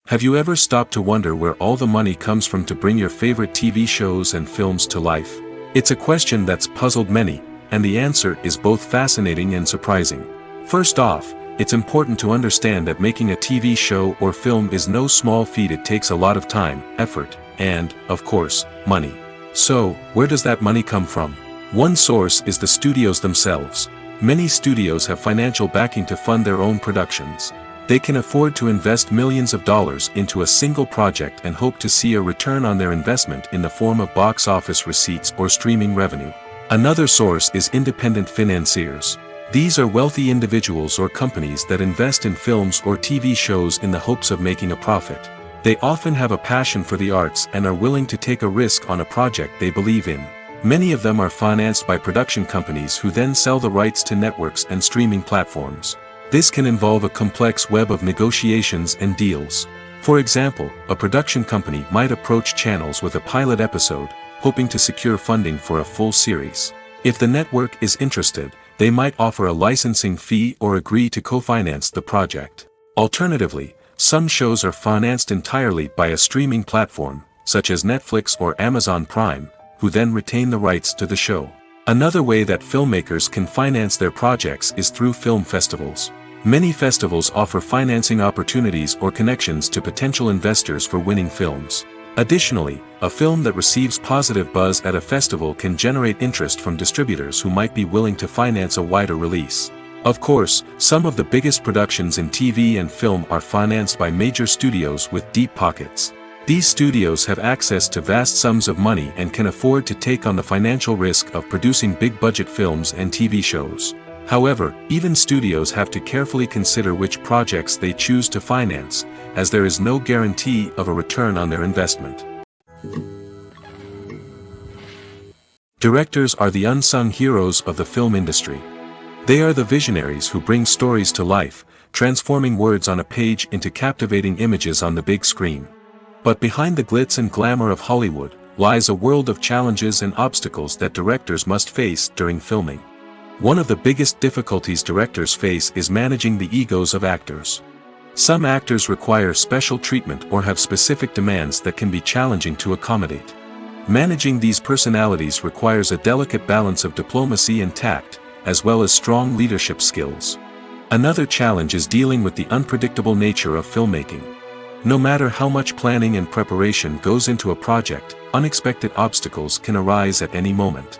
Have you ever stopped to wonder where all the money comes from to bring your favorite TV shows and films to life? It's a question that's puzzled many, and the answer is both fascinating and surprising. First off, it's important to understand that making a TV show or film is no small feat. It takes a lot of time, effort, and, of course, money. So, where does that money come from? One source is the studios themselves. Many studios have financial backing to fund their own productions. They can afford to invest millions of dollars into a single project and hope to see a return on their investment in the form of box office receipts or streaming revenue. Another source is independent financiers. These are wealthy individuals or companies that invest in films or TV shows in the hopes of making a profit. They often have a passion for the arts and are willing to take a risk on a project they believe in. Many of them are financed by production companies who then sell the rights to networks and streaming platforms. This can involve a complex web of negotiations and deals. For example, a production company might approach channels with a pilot episode, hoping to secure funding for a full series. If the network is interested, they might offer a licensing fee or agree to co-finance the project. Alternatively, some shows are financed entirely by a streaming platform, such as Netflix or Amazon Prime, who then retain the rights to the show. Another way that filmmakers can finance their projects is through film festivals. Many festivals offer financing opportunities or connections to potential investors for winning films. Additionally, a film that receives positive buzz at a festival can generate interest from distributors who might be willing to finance a wider release. Of course, some of the biggest productions in TV and film are financed by major studios with deep pockets. These studios have access to vast sums of money and can afford to take on the financial risk of producing big-budget films and TV shows. However, even studios have to carefully consider which projects they choose to finance, as there is no guarantee of a return on their investment. Directors are the unsung heroes of the film industry. They are the visionaries who bring stories to life, transforming words on a page into captivating images on the big screen. But behind the glitz and glamour of Hollywood lies a world of challenges and obstacles that directors must face during filming. One of the biggest difficulties directors face is managing the egos of actors. Some actors require special treatment or have specific demands that can be challenging to accommodate. Managing these personalities requires a delicate balance of diplomacy and tact, as well as strong leadership skills. Another challenge is dealing with the unpredictable nature of filmmaking. No matter how much planning and preparation goes into a project, unexpected obstacles can arise at any moment.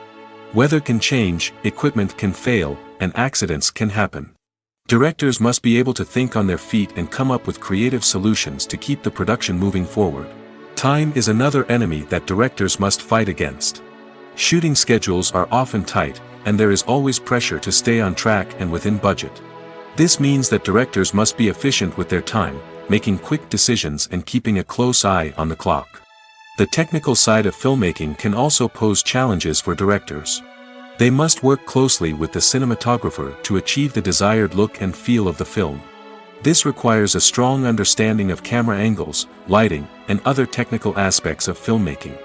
Weather can change, equipment can fail, and accidents can happen. Directors must be able to think on their feet and come up with creative solutions to keep the production moving forward. Time is another enemy that directors must fight against. Shooting schedules are often tight, and there is always pressure to stay on track and within budget. This means that directors must be efficient with their time, making quick decisions and keeping a close eye on the clock. The technical side of filmmaking can also pose challenges for directors. They must work closely with the cinematographer to achieve the desired look and feel of the film. This requires a strong understanding of camera angles, lighting, and other technical aspects of filmmaking.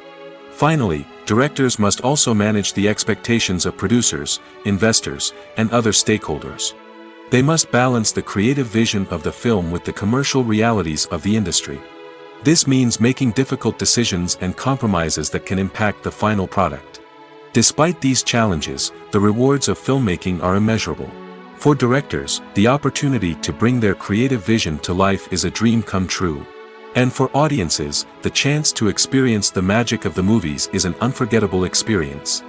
Finally, directors must also manage the expectations of producers, investors, and other stakeholders. They must balance the creative vision of the film with the commercial realities of the industry. This means making difficult decisions and compromises that can impact the final product. Despite these challenges, the rewards of filmmaking are immeasurable. For directors, the opportunity to bring their creative vision to life is a dream come true. And for audiences, the chance to experience the magic of the movies is an unforgettable experience.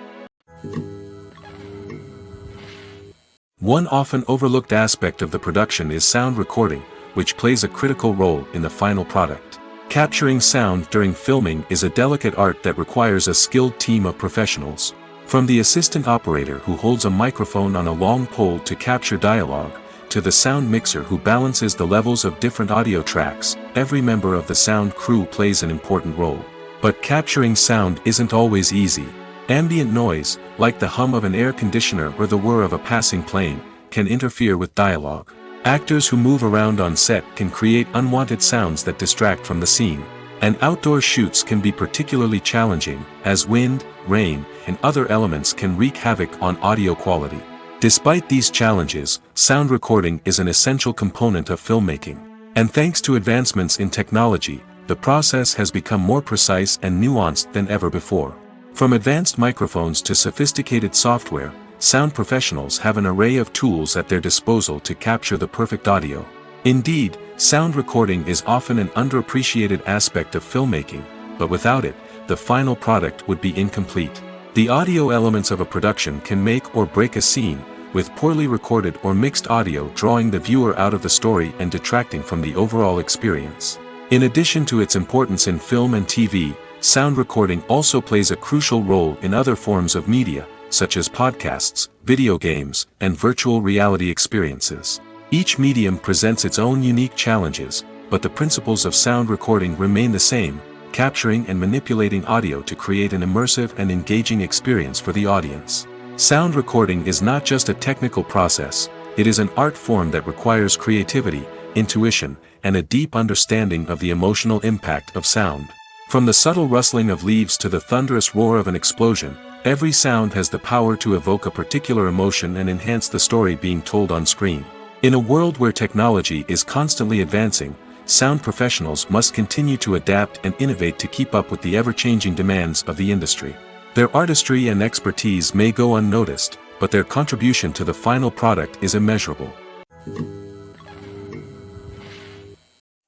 One often overlooked aspect of the production is sound recording, which plays a critical role in the final product. Capturing sound during filming is a delicate art that requires a skilled team of professionals. From the assistant operator who holds a microphone on a long pole to capture dialogue, to the sound mixer who balances the levels of different audio tracks, every member of the sound crew plays an important role. But capturing sound isn't always easy. Ambient noise, like the hum of an air conditioner or the whir of a passing plane, can interfere with dialogue. Actors who move around on set can create unwanted sounds that distract from the scene. And outdoor shoots can be particularly challenging, as wind, rain, and other elements can wreak havoc on audio quality. Despite these challenges, sound recording is an essential component of filmmaking. And thanks to advancements in technology, the process has become more precise and nuanced than ever before. From advanced microphones to sophisticated software, sound professionals have an array of tools at their disposal to capture the perfect audio. Indeed, sound recording is often an underappreciated aspect of filmmaking, but without it, the final product would be incomplete. The audio elements of a production can make or break a scene, with poorly recorded or mixed audio drawing the viewer out of the story and detracting from the overall experience. In addition to its importance in film and TV, sound recording also plays a crucial role in other forms of media, such as podcasts, video games, and virtual reality experiences. Each medium presents its own unique challenges, but the principles of sound recording remain the same, capturing and manipulating audio to create an immersive and engaging experience for the audience. Sound recording is not just a technical process, it is an art form that requires creativity, intuition, and a deep understanding of the emotional impact of sound. From the subtle rustling of leaves to the thunderous roar of an explosion, every sound has the power to evoke a particular emotion and enhance the story being told on screen. In a world where technology is constantly advancing, sound professionals must continue to adapt and innovate to keep up with the ever-changing demands of the industry. Their artistry and expertise may go unnoticed, but their contribution to the final product is immeasurable.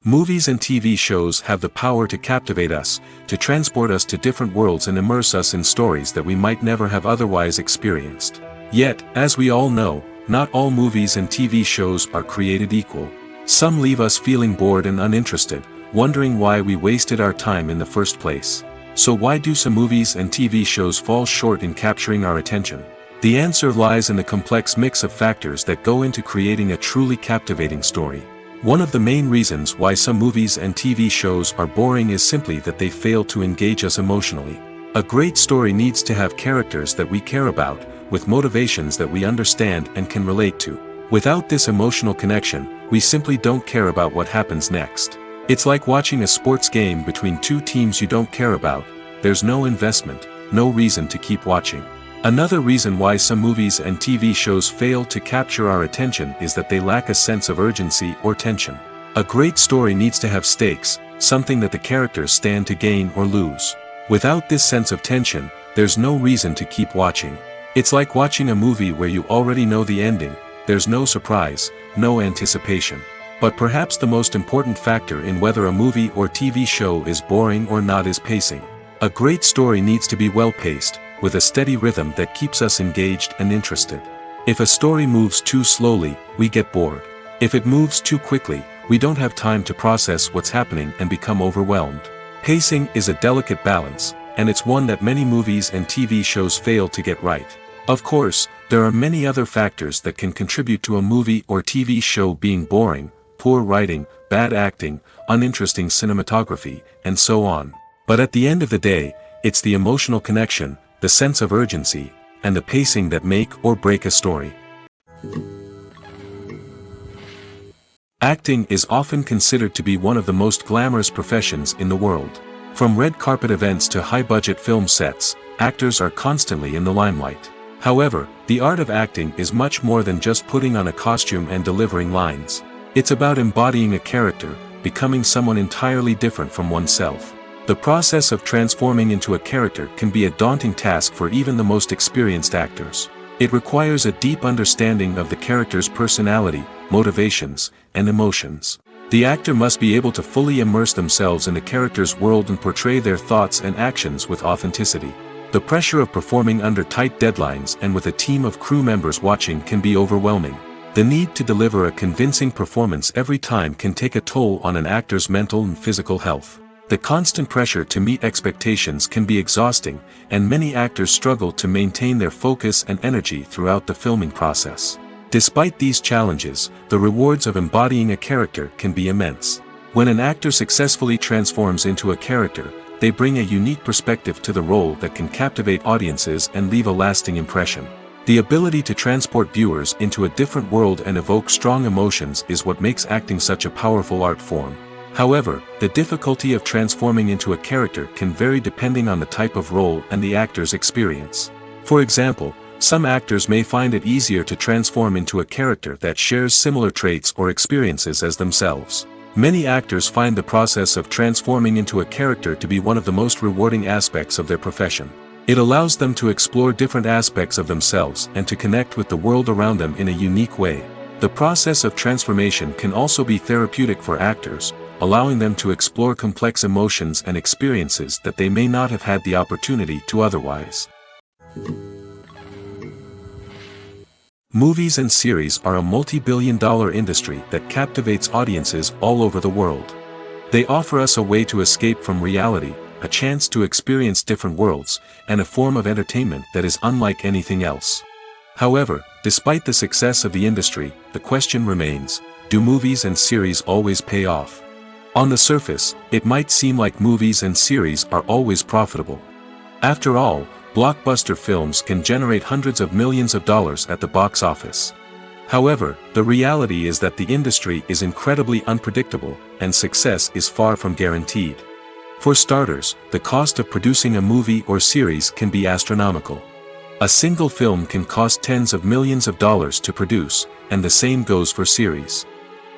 Movies and TV shows have the power to captivate us, to transport us to different worlds and immerse us in stories that we might never have otherwise experienced. Yet, as we all know, not all movies and TV shows are created equal. Some leave us feeling bored and uninterested, wondering why we wasted our time in the first place. So why do some movies and TV shows fall short in capturing our attention? The answer lies in the complex mix of factors that go into creating a truly captivating story. One of the main reasons why some movies and TV shows are boring is simply that they fail to engage us emotionally. A great story needs to have characters that we care about, with motivations that we understand and can relate to. Without this emotional connection, we simply don't care about what happens next. It's like watching a sports game between two teams you don't care about. There's no investment, no reason to keep watching. Another reason why some movies and TV shows fail to capture our attention is that they lack a sense of urgency or tension. A great story needs to have stakes, something that the characters stand to gain or lose. Without this sense of tension, there's no reason to keep watching. It's like watching a movie where you already know the ending, there's no surprise, no anticipation. But perhaps the most important factor in whether a movie or TV show is boring or not is pacing. A great story needs to be well-paced, with a steady rhythm that keeps us engaged and interested. If a story moves too slowly, we get bored. If it moves too quickly, we don't have time to process what's happening and become overwhelmed. Pacing is a delicate balance, and it's one that many movies and TV shows fail to get right. Of course, there are many other factors that can contribute to a movie or TV show being boring: poor writing, bad acting, uninteresting cinematography, and so on. But at the end of the day, it's the emotional connection, the sense of urgency, and the pacing that make or break a story. Acting is often considered to be one of the most glamorous professions in the world. From red carpet events to high-budget film sets, actors are constantly in the limelight. However, the art of acting is much more than just putting on a costume and delivering lines. It's about embodying a character, becoming someone entirely different from oneself. The process of transforming into a character can be a daunting task for even the most experienced actors. It requires a deep understanding of the character's personality, motivations, and emotions. The actor must be able to fully immerse themselves in the character's world and portray their thoughts and actions with authenticity. The pressure of performing under tight deadlines and with a team of crew members watching can be overwhelming. The need to deliver a convincing performance every time can take a toll on an actor's mental and physical health. The constant pressure to meet expectations can be exhausting, and many actors struggle to maintain their focus and energy throughout the filming process. Despite these challenges, the rewards of embodying a character can be immense. When an actor successfully transforms into a character, they bring a unique perspective to the role that can captivate audiences and leave a lasting impression. The ability to transport viewers into a different world and evoke strong emotions is what makes acting such a powerful art form. However, the difficulty of transforming into a character can vary depending on the type of role and the actor's experience. For example, some actors may find it easier to transform into a character that shares similar traits or experiences as themselves. Many actors find the process of transforming into a character to be one of the most rewarding aspects of their profession. It allows them to explore different aspects of themselves and to connect with the world around them in a unique way. The process of transformation can also be therapeutic for actors, allowing them to explore complex emotions and experiences that they may not have had the opportunity to otherwise. Movies and series are a multi-billion-dollar industry that captivates audiences all over the world. They offer us a way to escape from reality, a chance to experience different worlds, and a form of entertainment that is unlike anything else. However, despite the success of the industry, the question remains: do movies and series always pay off? On the surface, it might seem like movies and series are always profitable. After all, blockbuster films can generate hundreds of millions of dollars at the box office. However, the reality is that the industry is incredibly unpredictable, and success is far from guaranteed. For starters, the cost of producing a movie or series can be astronomical. A single film can cost tens of millions of dollars to produce, and the same goes for series.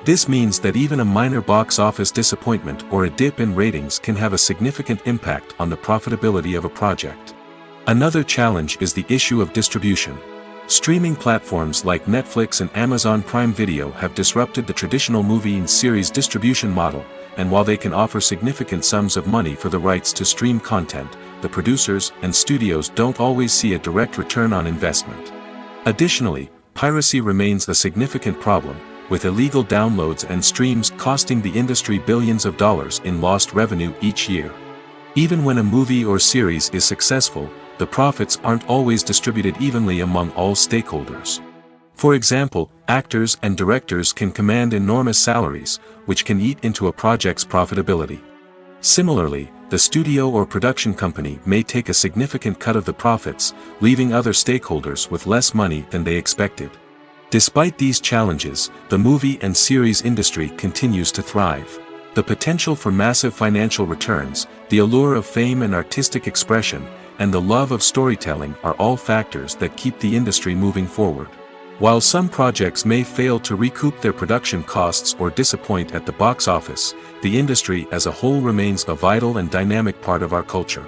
This means that even a minor box office disappointment or a dip in ratings can have a significant impact on the profitability of a project. Another challenge is the issue of distribution. Streaming platforms like Netflix and Amazon Prime Video have disrupted the traditional movie and series distribution model, and while they can offer significant sums of money for the rights to stream content, the producers and studios don't always see a direct return on investment. Additionally, piracy remains a significant problem, with illegal downloads and streams costing the industry billions of dollars in lost revenue each year. Even when a movie or series is successful, the profits aren't always distributed evenly among all stakeholders. For example, actors and directors can command enormous salaries, which can eat into a project's profitability. Similarly, the studio or production company may take a significant cut of the profits, leaving other stakeholders with less money than they expected. Despite these challenges, the movie and series industry continues to thrive. The potential for massive financial returns, the allure of fame and artistic expression, and the love of storytelling are all factors that keep the industry moving forward. While some projects may fail to recoup their production costs or disappoint at the box office, the industry as a whole remains a vital and dynamic part of our culture.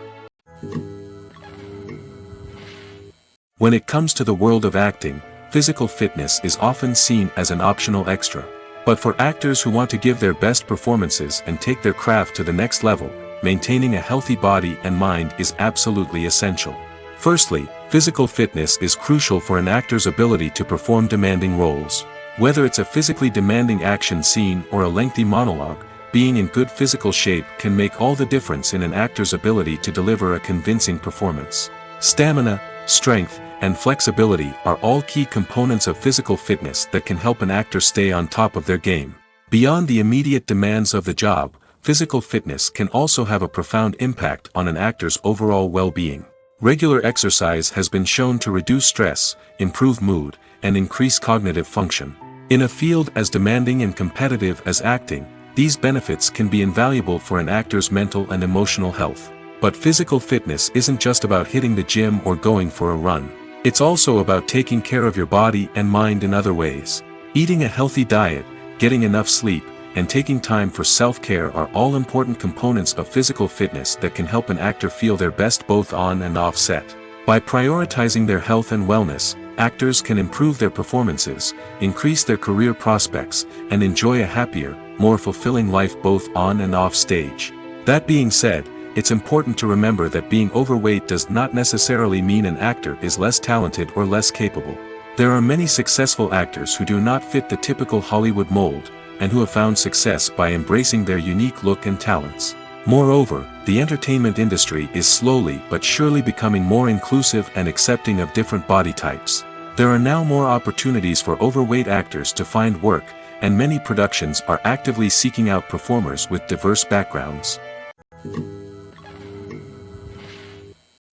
When it comes to the world of acting, physical fitness is often seen as an optional extra. But for actors who want to give their best performances and take their craft to the next level, maintaining a healthy body and mind is absolutely essential. Firstly, physical fitness is crucial for an actor's ability to perform demanding roles. Whether it's a physically demanding action scene or a lengthy monologue, being in good physical shape can make all the difference in an actor's ability to deliver a convincing performance. Stamina, strength, and flexibility are all key components of physical fitness that can help an actor stay on top of their game. Beyond the immediate demands of the job, physical fitness can also have a profound impact on an actor's overall well-being. Regular exercise has been shown to reduce stress, improve mood, and increase cognitive function. In a field as demanding and competitive as acting, these benefits can be invaluable for an actor's mental and emotional health. But physical fitness isn't just about hitting the gym or going for a run. It's also about taking care of your body and mind in other ways. Eating a healthy diet, getting enough sleep, and taking time for self-care are all important components of physical fitness that can help an actor feel their best both on and off set. By prioritizing their health and wellness, actors can improve their performances, increase their career prospects, and enjoy a happier, more fulfilling life both on and off stage. That being said, it's important to remember that being overweight does not necessarily mean an actor is less talented or less capable. There are many successful actors who do not fit the typical Hollywood mold, and who have found success by embracing their unique look and talents. Moreover, the entertainment industry is slowly but surely becoming more inclusive and accepting of different body types. There are now more opportunities for overweight actors to find work, and many productions are actively seeking out performers with diverse backgrounds.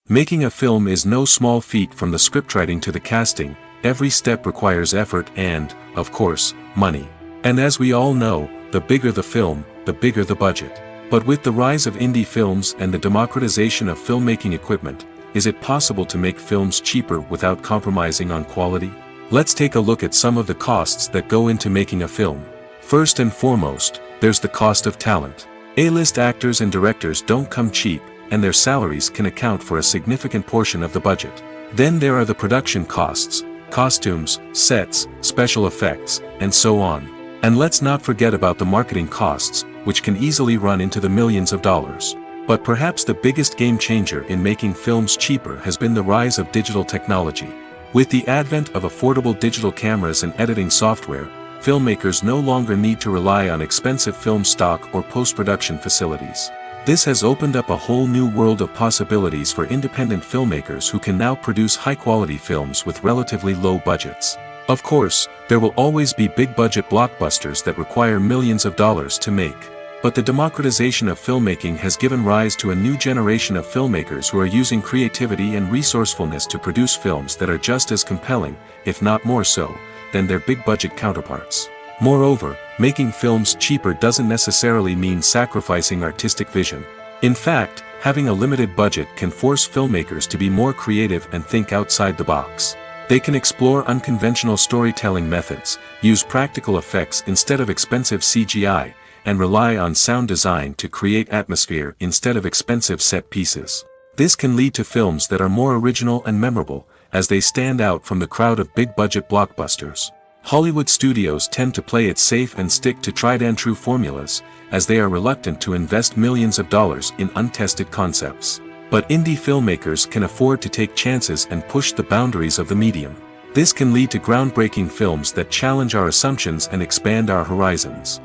Making a film is no small feat. From the scriptwriting to the casting, every step requires effort and, of course, money. And as we all know, the bigger the film, the bigger the budget. But with the rise of indie films and the democratization of filmmaking equipment, is it possible to make films cheaper without compromising on quality? Let's take a look at some of the costs that go into making a film. First and foremost, there's the cost of talent. A-list actors and directors don't come cheap, and their salaries can account for a significant portion of the budget. Then there are the production costs, costumes, sets, special effects, and so on. And let's not forget about the marketing costs, which can easily run into the millions of dollars. But perhaps the biggest game changer in making films cheaper has been the rise of digital technology. With the advent of affordable digital cameras and editing software, filmmakers no longer need to rely on expensive film stock or post-production facilities. This has opened up a whole new world of possibilities for independent filmmakers who can now produce high-quality films with relatively low budgets. Of course, there will always be big-budget blockbusters that require millions of dollars to make. But the democratization of filmmaking has given rise to a new generation of filmmakers who are using creativity and resourcefulness to produce films that are just as compelling, if not more so, than their big-budget counterparts. Moreover, making films cheaper doesn't necessarily mean sacrificing artistic vision. In fact, having a limited budget can force filmmakers to be more creative and think outside the box. They can explore unconventional storytelling methods, use practical effects instead of expensive CGI, and rely on sound design to create atmosphere instead of expensive set pieces. This can lead to films that are more original and memorable, as they stand out from the crowd of big-budget blockbusters. Hollywood studios tend to play it safe and stick to tried-and-true formulas, as they are reluctant to invest millions of dollars in untested concepts. But indie filmmakers can afford to take chances and push the boundaries of the medium. This can lead to groundbreaking films that challenge our assumptions and expand our horizons.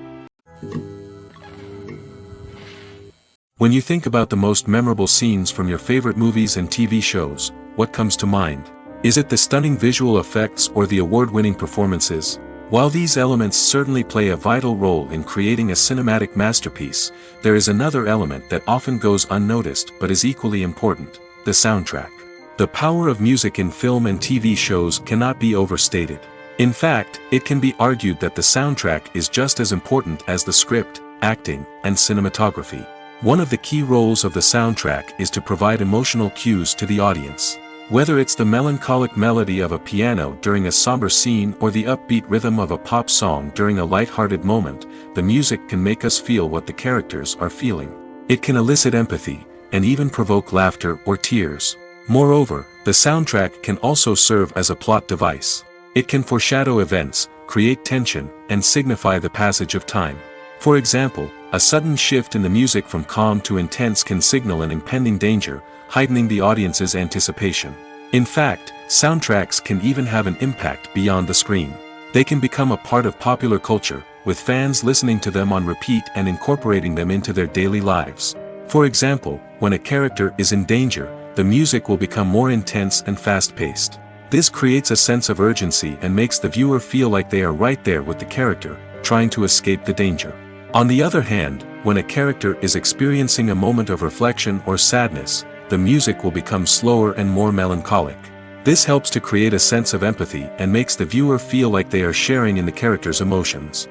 When you think about the most memorable scenes from your favorite movies and TV shows, what comes to mind? Is it the stunning visual effects or the award-winning performances? While these elements certainly play a vital role in creating a cinematic masterpiece, there is another element that often goes unnoticed but is equally important: the soundtrack. The power of music in film and TV shows cannot be overstated. In fact, it can be argued that the soundtrack is just as important as the script, acting, and cinematography. One of the key roles of the soundtrack is to provide emotional cues to the audience. Whether it's the melancholic melody of a piano during a somber scene or the upbeat rhythm of a pop song during a light-hearted moment, the music can make us feel what the characters are feeling. It can elicit empathy, and even provoke laughter or tears. Moreover, the soundtrack can also serve as a plot device. It can foreshadow events, create tension, and signify the passage of time. For example, a sudden shift in the music from calm to intense can signal an impending danger, heightening the audience's anticipation. In fact, soundtracks can even have an impact beyond the screen. They can become a part of popular culture, with fans listening to them on repeat and incorporating them into their daily lives. For example, when a character is in danger, the music will become more intense and fast-paced. This creates a sense of urgency and makes the viewer feel like they are right there with the character, trying to escape the danger. On the other hand, when a character is experiencing a moment of reflection or sadness, the music will become slower and more melancholic. This helps to create a sense of empathy and makes the viewer feel like they are sharing in the character's emotions.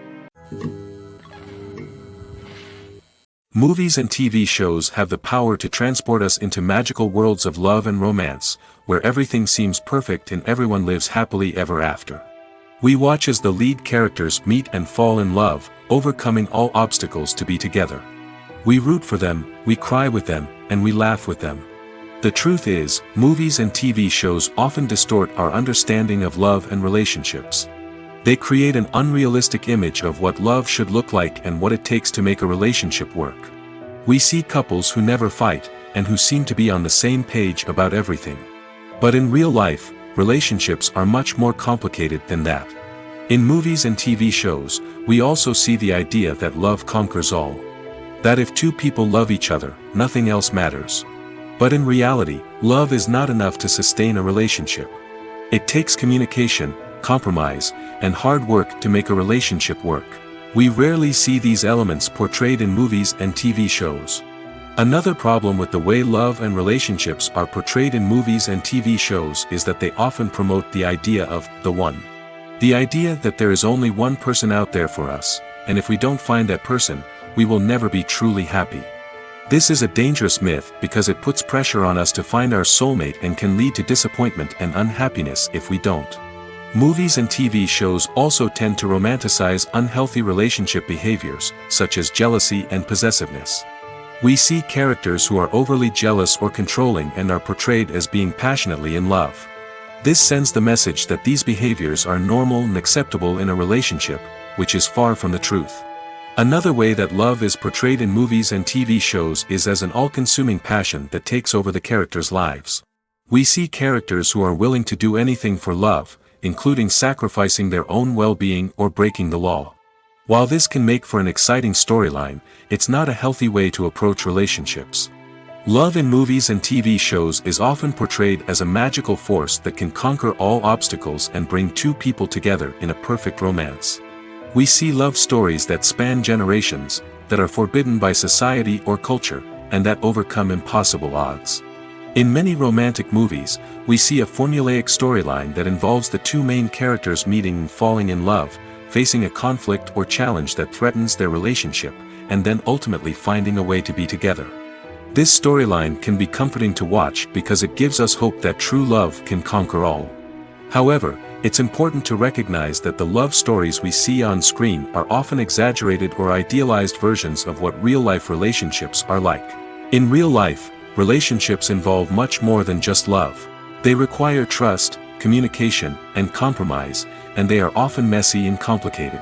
Movies and TV shows have the power to transport us into magical worlds of love and romance, where everything seems perfect and everyone lives happily ever after. We watch as the lead characters meet and fall in love, overcoming all obstacles to be together. We root for them, we cry with them, and we laugh with them. The truth is, movies and TV shows often distort our understanding of love and relationships. They create an unrealistic image of what love should look like and what it takes to make a relationship work. We see couples who never fight, and who seem to be on the same page about everything. But in real life, relationships are much more complicated than that. In movies and TV shows, we also see the idea that love conquers all. That if two people love each other, nothing else matters. But in reality, love is not enough to sustain a relationship. It takes communication, compromise, and hard work to make a relationship work. We rarely see these elements portrayed in movies and TV shows. Another problem with the way love and relationships are portrayed in movies and TV shows is that they often promote the idea of the one. The idea that there is only one person out there for us, and if we don't find that person, we will never be truly happy. This is a dangerous myth because it puts pressure on us to find our soulmate and can lead to disappointment and unhappiness if we don't. Movies and TV shows also tend to romanticize unhealthy relationship behaviors, such as jealousy and possessiveness. We see characters who are overly jealous or controlling and are portrayed as being passionately in love. This sends the message that these behaviors are normal and acceptable in a relationship, which is far from the truth. Another way that love is portrayed in movies and TV shows is as an all-consuming passion that takes over the characters' lives. We see characters who are willing to do anything for love, including sacrificing their own well-being or breaking the law. While this can make for an exciting storyline, it's not a healthy way to approach relationships. Love in movies and TV shows is often portrayed as a magical force that can conquer all obstacles and bring two people together in a perfect romance. We see love stories that span generations, that are forbidden by society or culture, and that overcome impossible odds. In many romantic movies, we see a formulaic storyline that involves the two main characters meeting and falling in love, facing a conflict or challenge that threatens their relationship, and then ultimately finding a way to be together. This storyline can be comforting to watch because it gives us hope that true love can conquer all. However, it's important to recognize that the love stories we see on screen are often exaggerated or idealized versions of what real-life relationships are like. In real life, relationships involve much more than just love. They require trust, communication, and compromise, and they are often messy and complicated.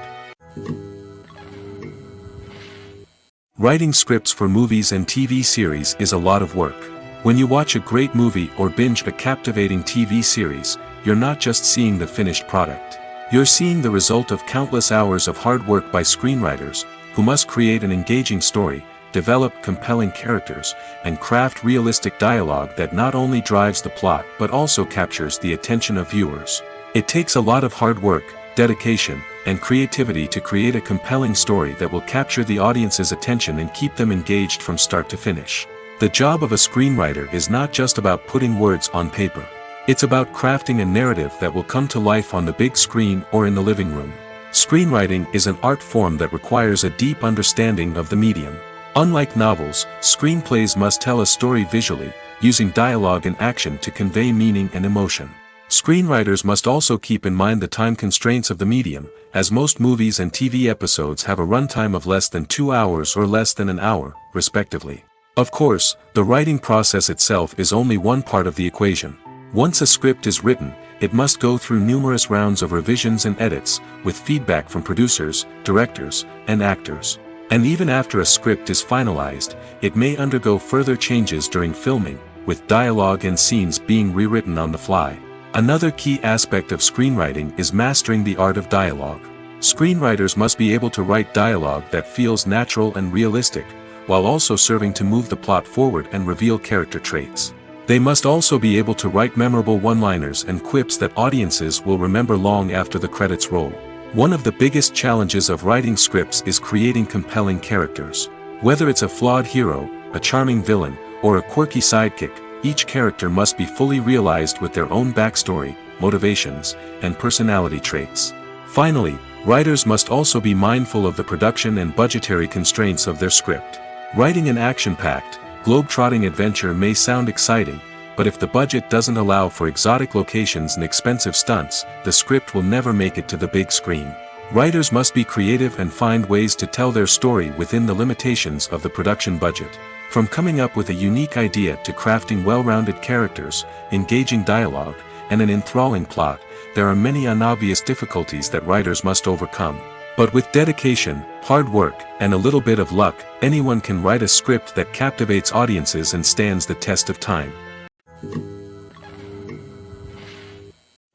Writing scripts for movies and TV series is a lot of work. When you watch a great movie or binge a captivating TV series, you're not just seeing the finished product. You're seeing the result of countless hours of hard work by screenwriters, who must create an engaging story, develop compelling characters, and craft realistic dialogue that not only drives the plot but also captures the attention of viewers. It takes a lot of hard work, dedication, and creativity to create a compelling story that will capture the audience's attention and keep them engaged from start to finish. The job of a screenwriter is not just about putting words on paper. It's about crafting a narrative that will come to life on the big screen or in the living room. Screenwriting is an art form that requires a deep understanding of the medium. Unlike novels, screenplays must tell a story visually, using dialogue and action to convey meaning and emotion. Screenwriters must also keep in mind the time constraints of the medium, as most movies and TV episodes have a runtime of less than 2 hours or less than an hour, respectively. Of course, the writing process itself is only one part of the equation. Once a script is written, it must go through numerous rounds of revisions and edits, with feedback from producers, directors, and actors. And even after a script is finalized, it may undergo further changes during filming, with dialogue and scenes being rewritten on the fly. Another key aspect of screenwriting is mastering the art of dialogue. Screenwriters must be able to write dialogue that feels natural and realistic, while also serving to move the plot forward and reveal character traits. They must also be able to write memorable one-liners and quips that audiences will remember long after the credits roll. One of the biggest challenges of writing scripts is creating compelling characters. Whether it's a flawed hero, a charming villain, or a quirky sidekick, each character must be fully realized with their own backstory, motivations, and personality traits. Finally, writers must also be mindful of the production and budgetary constraints of their script. Writing an action-packed, globe-trotting adventure may sound exciting, but if the budget doesn't allow for exotic locations and expensive stunts, the script will never make it to the big screen. Writers must be creative and find ways to tell their story within the limitations of the production budget. From coming up with a unique idea to crafting well-rounded characters, engaging dialogue, and an enthralling plot, there are many unobvious difficulties that writers must overcome. But with dedication, hard work, and a little bit of luck, anyone can write a script that captivates audiences and stands the test of time.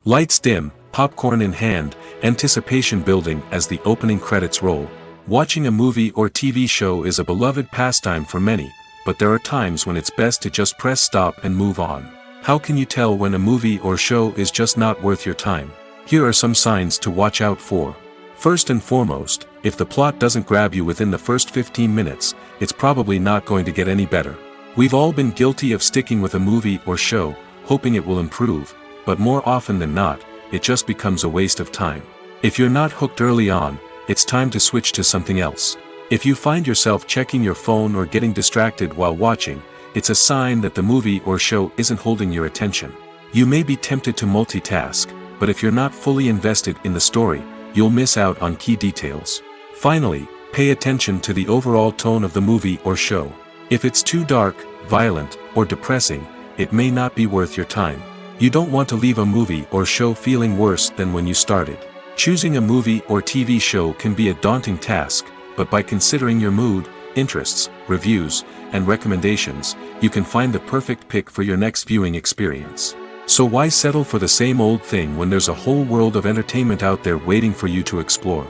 Lights dim, popcorn in hand, anticipation building as the opening credits roll. Watching a movie or TV show is a beloved pastime for many, but there are times when it's best to just press stop and move on. How can you tell when a movie or show is just not worth your time? Here are some signs to watch out for. First and foremost, if the plot doesn't grab you within the first 15 minutes, it's probably not going to get any better. We've all been guilty of sticking with a movie or show, hoping it will improve, but more often than not, it just becomes a waste of time. If you're not hooked early on, it's time to switch to something else. If you find yourself checking your phone or getting distracted while watching, it's a sign that the movie or show isn't holding your attention. You may be tempted to multitask, but if you're not fully invested in the story, you'll miss out on key details. Finally, pay attention to the overall tone of the movie or show. If it's too dark, violent, or depressing, it may not be worth your time. You don't want to leave a movie or show feeling worse than when you started. Choosing a movie or TV show can be a daunting task, but by considering your mood, interests, reviews, and recommendations, you can find the perfect pick for your next viewing experience. So why settle for the same old thing when there's a whole world of entertainment out there waiting for you to explore?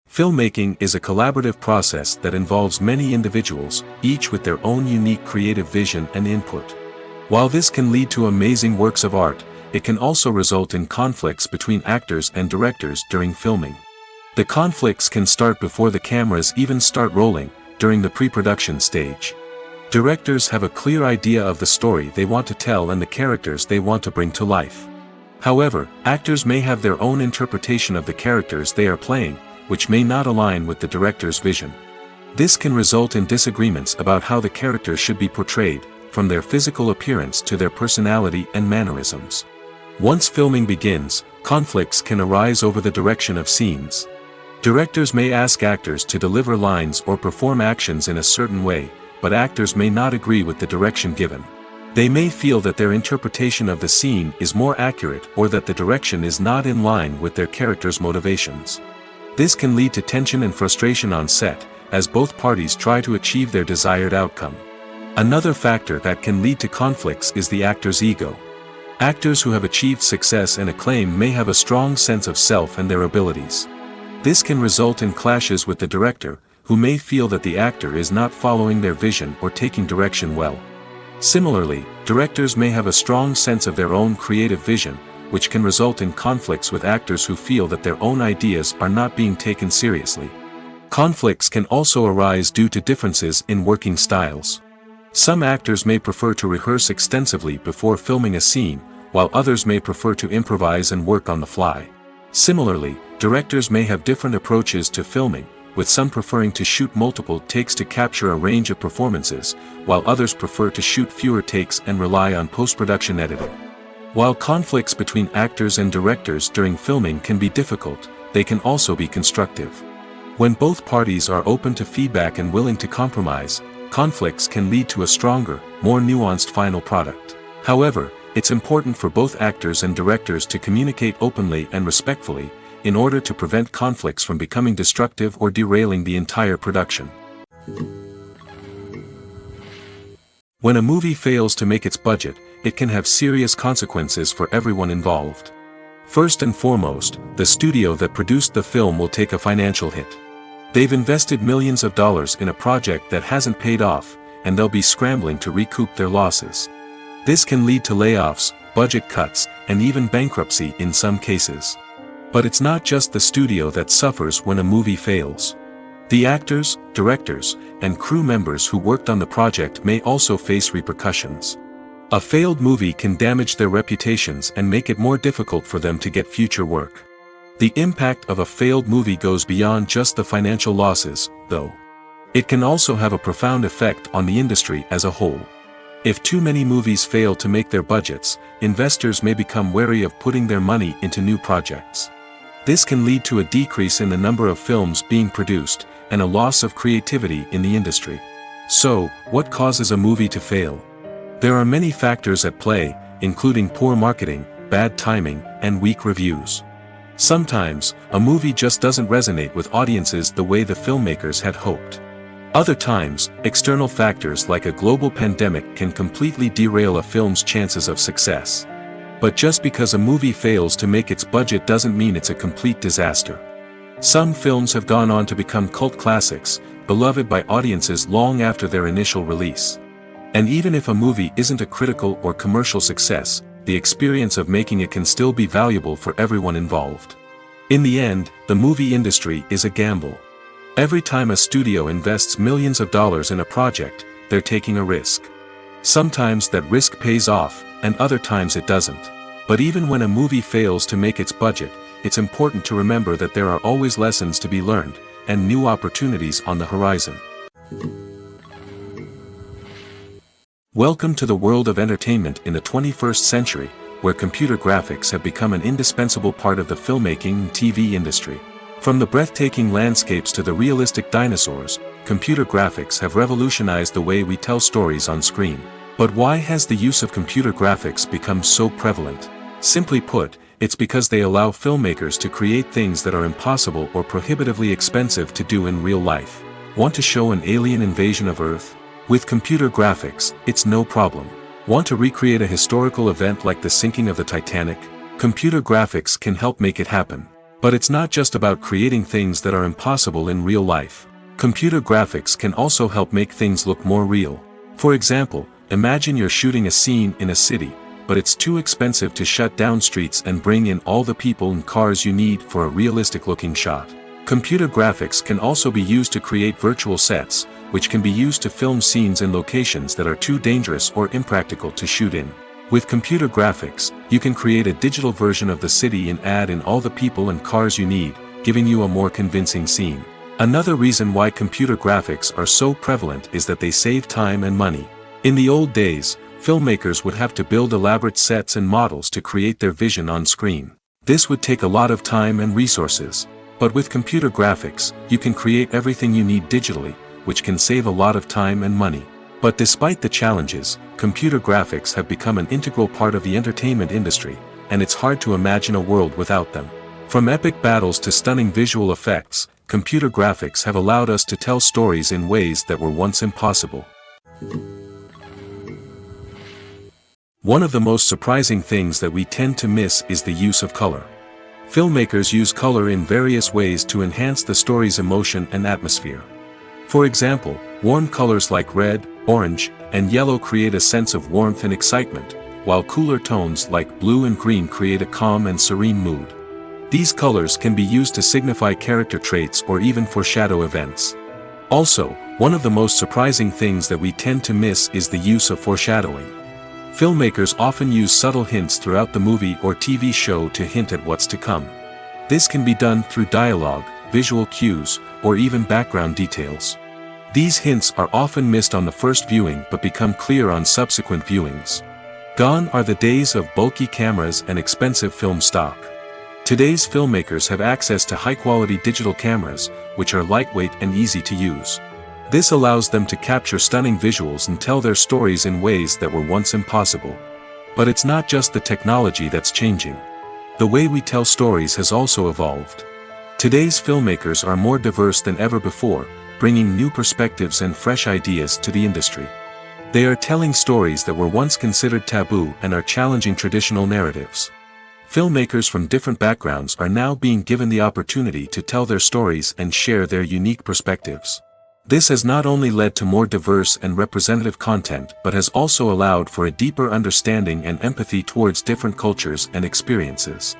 Filmmaking is a collaborative process that involves many individuals, each with their own unique creative vision and input. While this can lead to amazing works of art, it can also result in conflicts between actors and directors during filming. The conflicts can start before the cameras even start rolling, during the pre-production stage. Directors have a clear idea of the story they want to tell and the characters they want to bring to life. However, actors may have their own interpretation of the characters they are playing, which may not align with the director's vision. This can result in disagreements about how the characters should be portrayed, from their physical appearance to their personality and mannerisms. Once filming begins, conflicts can arise over the direction of scenes. Directors may ask actors to deliver lines or perform actions in a certain way, but actors may not agree with the direction given. They may feel that their interpretation of the scene is more accurate or that the direction is not in line with their character's motivations. This can lead to tension and frustration on set, as both parties try to achieve their desired outcome. Another factor that can lead to conflicts is the actor's ego. Actors who have achieved success and acclaim may have a strong sense of self and their abilities. This can result in clashes with the director, who may feel that the actor is not following their vision or taking direction well. Similarly, directors may have a strong sense of their own creative vision, which can result in conflicts with actors who feel that their own ideas are not being taken seriously. Conflicts can also arise due to differences in working styles. Some actors may prefer to rehearse extensively before filming a scene, while others may prefer to improvise and work on the fly. Similarly, directors may have different approaches to filming, with some preferring to shoot multiple takes to capture a range of performances, while others prefer to shoot fewer takes and rely on post-production editing. While conflicts between actors and directors during filming can be difficult, they can also be constructive. When both parties are open to feedback and willing to compromise, conflicts can lead to a stronger, more nuanced final product. However, it's important for both actors and directors to communicate openly and respectfully, in order to prevent conflicts from becoming destructive or derailing the entire production. When a movie fails to make its budget, it can have serious consequences for everyone involved. First and foremost, the studio that produced the film will take a financial hit. They've invested millions of dollars in a project that hasn't paid off, and they'll be scrambling to recoup their losses. This can lead to layoffs, budget cuts, and even bankruptcy in some cases. But it's not just the studio that suffers when a movie fails. The actors, directors, and crew members who worked on the project may also face repercussions. A failed movie can damage their reputations and make it more difficult for them to get future work. The impact of a failed movie goes beyond just the financial losses, though. It can also have a profound effect on the industry as a whole. If too many movies fail to make their budgets, investors may become wary of putting their money into new projects. This can lead to a decrease in the number of films being produced, and a loss of creativity in the industry. So, what causes a movie to fail? There are many factors at play, including poor marketing, bad timing, and weak reviews. Sometimes, a movie just doesn't resonate with audiences the way the filmmakers had hoped. Other times, external factors like a global pandemic can completely derail a film's chances of success. But just because a movie fails to make its budget doesn't mean it's a complete disaster. Some films have gone on to become cult classics, beloved by audiences long after their initial release. And even if a movie isn't a critical or commercial success, the experience of making it can still be valuable for everyone involved. In the end, the movie industry is a gamble. Every time a studio invests millions of dollars in a project, they're taking a risk. Sometimes that risk pays off, and other times it doesn't. But even when a movie fails to make its budget, it's important to remember that there are always lessons to be learned, and new opportunities on the horizon. Welcome to the world of entertainment in the 21st century, where computer graphics have become an indispensable part of the filmmaking and TV industry. From the breathtaking landscapes to the realistic dinosaurs, computer graphics have revolutionized the way we tell stories on screen. But why has the use of computer graphics become so prevalent? Simply put, it's because they allow filmmakers to create things that are impossible or prohibitively expensive to do in real life. Want to show an alien invasion of Earth? With computer graphics, it's no problem. Want to recreate a historical event like the sinking of the Titanic? Computer graphics can help make it happen. But it's not just about creating things that are impossible in real life. Computer graphics can also help make things look more real. For example, imagine you're shooting a scene in a city, but it's too expensive to shut down streets and bring in all the people and cars you need for a realistic-looking shot. Computer graphics can also be used to create virtual sets, which can be used to film scenes in locations that are too dangerous or impractical to shoot in. With computer graphics, you can create a digital version of the city and add in all the people and cars you need, giving you a more convincing scene. Another reason why computer graphics are so prevalent is that they save time and money. In the old days, filmmakers would have to build elaborate sets and models to create their vision on screen. This would take a lot of time and resources. But with computer graphics, you can create everything you need digitally, which can save a lot of time and money. But despite the challenges, computer graphics have become an integral part of the entertainment industry, and it's hard to imagine a world without them. From epic battles to stunning visual effects, computer graphics have allowed us to tell stories in ways that were once impossible. One of the most surprising things that we tend to miss is the use of color. Filmmakers use color in various ways to enhance the story's emotion and atmosphere. For example, warm colors like red, orange, and yellow create a sense of warmth and excitement, while cooler tones like blue and green create a calm and serene mood. These colors can be used to signify character traits or even foreshadow events. Also, one of the most surprising things that we tend to miss is the use of foreshadowing. Filmmakers often use subtle hints throughout the movie or TV show to hint at what's to come. This can be done through dialogue, visual cues, or even background details. These hints are often missed on the first viewing but become clear on subsequent viewings. Gone are the days of bulky cameras and expensive film stock. Today's filmmakers have access to high-quality digital cameras, which are lightweight and easy to use. This allows them to capture stunning visuals and tell their stories in ways that were once impossible. But it's not just the technology that's changing. The way we tell stories has also evolved. Today's filmmakers are more diverse than ever before, bringing new perspectives and fresh ideas to the industry. They are telling stories that were once considered taboo and are challenging traditional narratives. Filmmakers from different backgrounds are now being given the opportunity to tell their stories and share their unique perspectives. This has not only led to more diverse and representative content but has also allowed for a deeper understanding and empathy towards different cultures and experiences.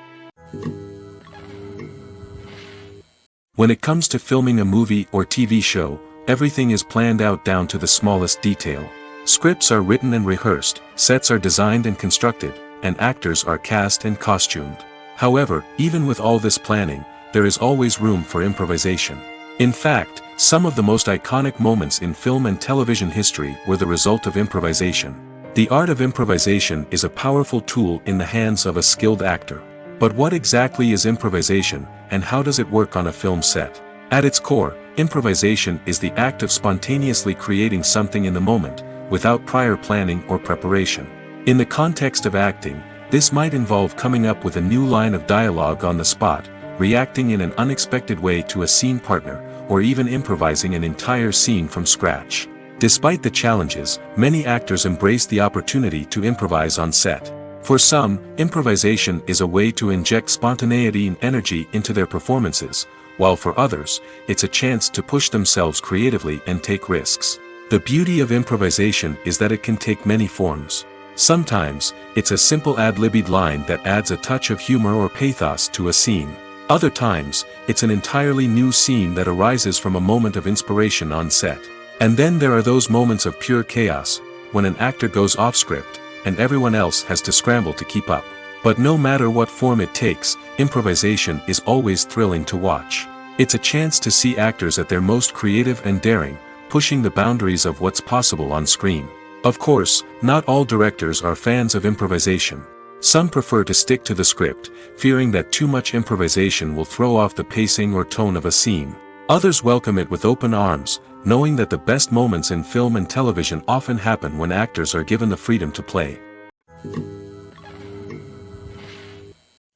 When it comes to filming a movie or TV show, everything is planned out down to the smallest detail. Scripts are written and rehearsed, sets are designed and constructed, and actors are cast and costumed. However, even with all this planning, there is always room for improvisation. In fact, some of the most iconic moments in film and television history were the result of improvisation. The art of improvisation is a powerful tool in the hands of a skilled actor. But what exactly is improvisation, and how does it work on a film set? At its core, improvisation is the act of spontaneously creating something in the moment, without prior planning or preparation. In the context of acting, this might involve coming up with a new line of dialogue on the spot, reacting in an unexpected way to a scene partner, or even improvising an entire scene from scratch. Despite the challenges, many actors embrace the opportunity to improvise on set. For some, improvisation is a way to inject spontaneity and energy into their performances, while for others, it's a chance to push themselves creatively and take risks. The beauty of improvisation is that it can take many forms. Sometimes, it's a simple ad-libbed line that adds a touch of humor or pathos to a scene. Other times, it's an entirely new scene that arises from a moment of inspiration on set. And then there are those moments of pure chaos, when an actor goes off script, and everyone else has to scramble to keep up. But no matter what form it takes, improvisation is always thrilling to watch. It's a chance to see actors at their most creative and daring, pushing the boundaries of what's possible on screen. Of course, not all directors are fans of improvisation. Some prefer to stick to the script, fearing that too much improvisation will throw off the pacing or tone of a scene. Others welcome it with open arms, knowing that the best moments in film and television often happen when actors are given the freedom to play.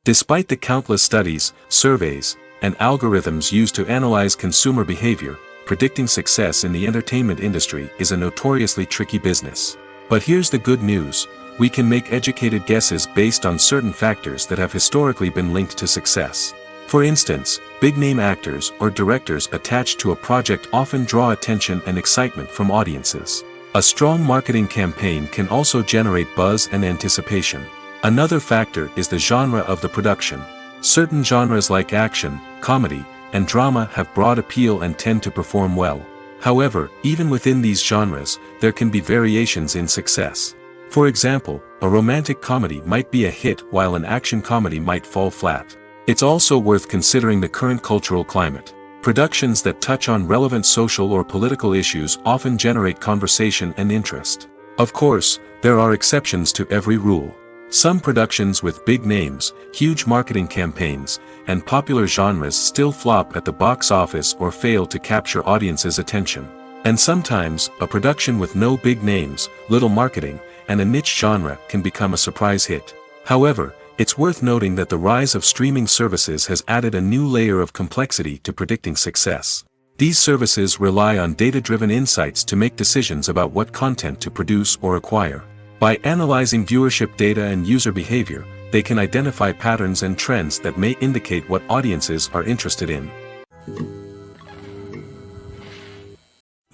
Despite the countless studies, surveys, and algorithms used to analyze consumer behavior, predicting success in the entertainment industry is a notoriously tricky business. But here's the good news: we can make educated guesses based on certain factors that have historically been linked to success. For instance, big-name actors or directors attached to a project often draw attention and excitement from audiences. A strong marketing campaign can also generate buzz and anticipation. Another factor is the genre of the production. Certain genres like action, comedy, and drama have broad appeal and tend to perform well. However, even within these genres, there can be variations in success. For example, a romantic comedy might be a hit while an action comedy might fall flat. It's also worth considering the current cultural climate. Productions that touch on relevant social or political issues often generate conversation and interest. Of course, there are exceptions to every rule. Some productions with big names, huge marketing campaigns, and popular genres still flop at the box office or fail to capture audiences' attention. And sometimes, a production with no big names, little marketing, and a niche genre can become a surprise hit. However, it's worth noting that the rise of streaming services has added a new layer of complexity to predicting success. These services rely on data-driven insights to make decisions about what content to produce or acquire. By analyzing viewership data and user behavior, they can identify patterns and trends that may indicate what audiences are interested in.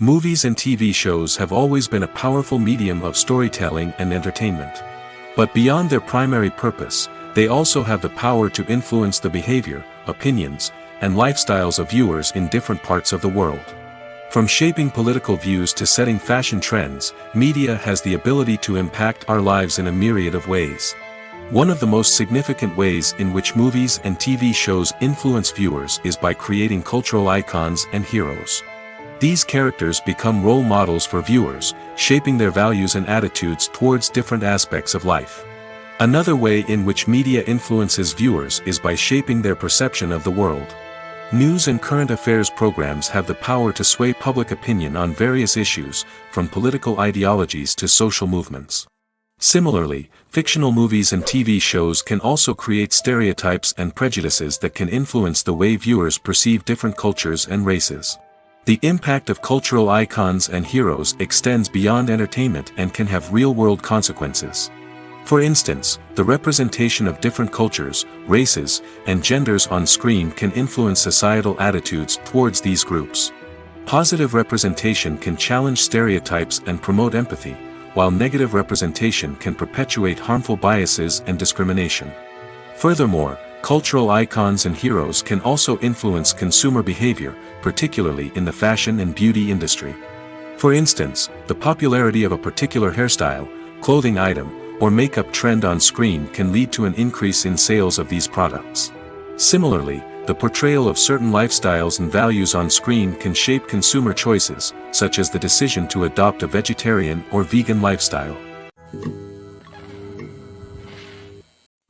Movies and TV shows have always been a powerful medium of storytelling and entertainment. But beyond their primary purpose, they also have the power to influence the behavior, opinions, and lifestyles of viewers in different parts of the world. From shaping political views to setting fashion trends, media has the ability to impact our lives in a myriad of ways. One of the most significant ways in which movies and TV shows influence viewers is by creating cultural icons and heroes. These characters become role models for viewers, shaping their values and attitudes towards different aspects of life. Another way in which media influences viewers is by shaping their perception of the world. News and current affairs programs have the power to sway public opinion on various issues, from political ideologies to social movements. Similarly, fictional movies and TV shows can also create stereotypes and prejudices that can influence the way viewers perceive different cultures and races. The impact of cultural icons and heroes extends beyond entertainment and can have real-world consequences. For instance, the representation of different cultures, races, and genders on screen can influence societal attitudes towards these groups. Positive representation can challenge stereotypes and promote empathy, while negative representation can perpetuate harmful biases and discrimination. Furthermore, cultural icons and heroes can also influence consumer behavior, particularly in the fashion and beauty industry. For instance, the popularity of a particular hairstyle, clothing item, or makeup trend on screen can lead to an increase in sales of these products. Similarly, the portrayal of certain lifestyles and values on screen can shape consumer choices, such as the decision to adopt a vegetarian or vegan lifestyle.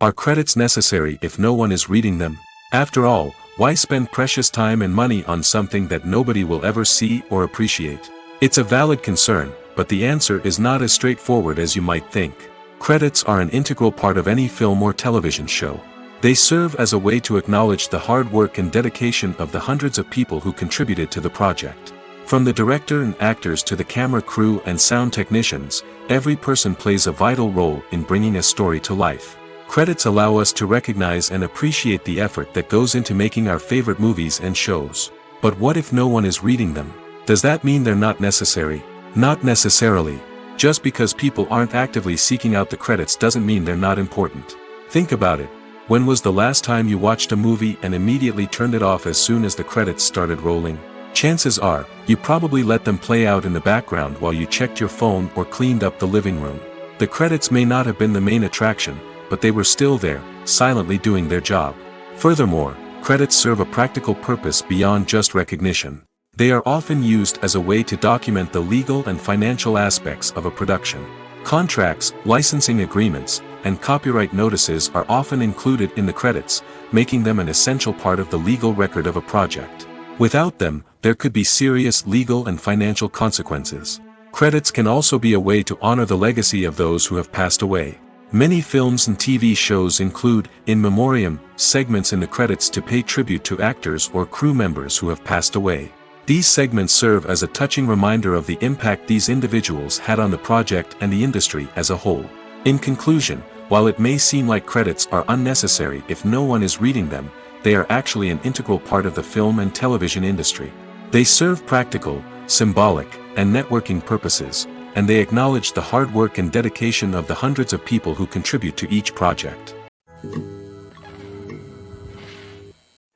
Are credits necessary if no one is reading them? After all, why spend precious time and money on something that nobody will ever see or appreciate? It's a valid concern, but the answer is not as straightforward as you might think. Credits are an integral part of any film or television show. They serve as a way to acknowledge the hard work and dedication of the hundreds of people who contributed to the project. From the director and actors to the camera crew and sound technicians, every person plays a vital role in bringing a story to life. Credits allow us to recognize and appreciate the effort that goes into making our favorite movies and shows. But what if no one is reading them? Does that mean they're not necessary? Not necessarily. Just because people aren't actively seeking out the credits doesn't mean they're not important. Think about it. When was the last time you watched a movie and immediately turned it off as soon as the credits started rolling? Chances are, you probably let them play out in the background while you checked your phone or cleaned up the living room. The credits may not have been the main attraction, but they were still there, silently doing their job. Furthermore, credits serve a practical purpose beyond just recognition. They are often used as a way to document the legal and financial aspects of a production. Contracts, licensing agreements, and copyright notices are often included in the credits, making them an essential part of the legal record of a project. Without them, there could be serious legal and financial consequences. Credits can also be a way to honor the legacy of those who have passed away. Many films and TV shows include in memoriam segments in the credits to pay tribute to actors or crew members who have passed away. These segments serve as a touching reminder of the impact these individuals had on the project and the industry as a whole. In conclusion, while it may seem like credits are unnecessary if no one is reading them, they are actually an integral part of the film and television industry. They serve practical, symbolic, and networking purposes, and they acknowledge the hard work and dedication of the hundreds of people who contribute to each project.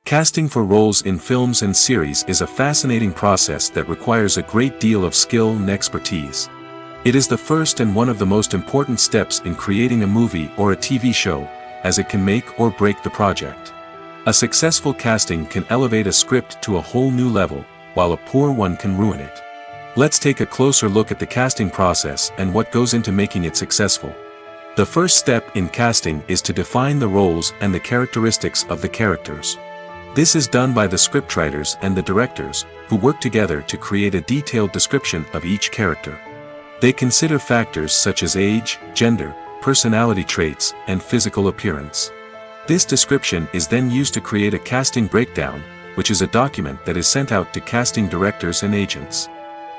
Casting for roles in films and series is a fascinating process that requires a great deal of skill and expertise. It is the first and one of the most important steps in creating a movie or a TV show, as it can make or break the project. A successful casting can elevate a script to a whole new level, while a poor one can ruin it. Let's take a closer look at the casting process and what goes into making it successful. The first step in casting is to define the roles and the characteristics of the characters. This is done by the scriptwriters and the directors, who work together to create a detailed description of each character. They consider factors such as age, gender, personality traits, and physical appearance. This description is then used to create a casting breakdown, which is a document that is sent out to casting directors and agents.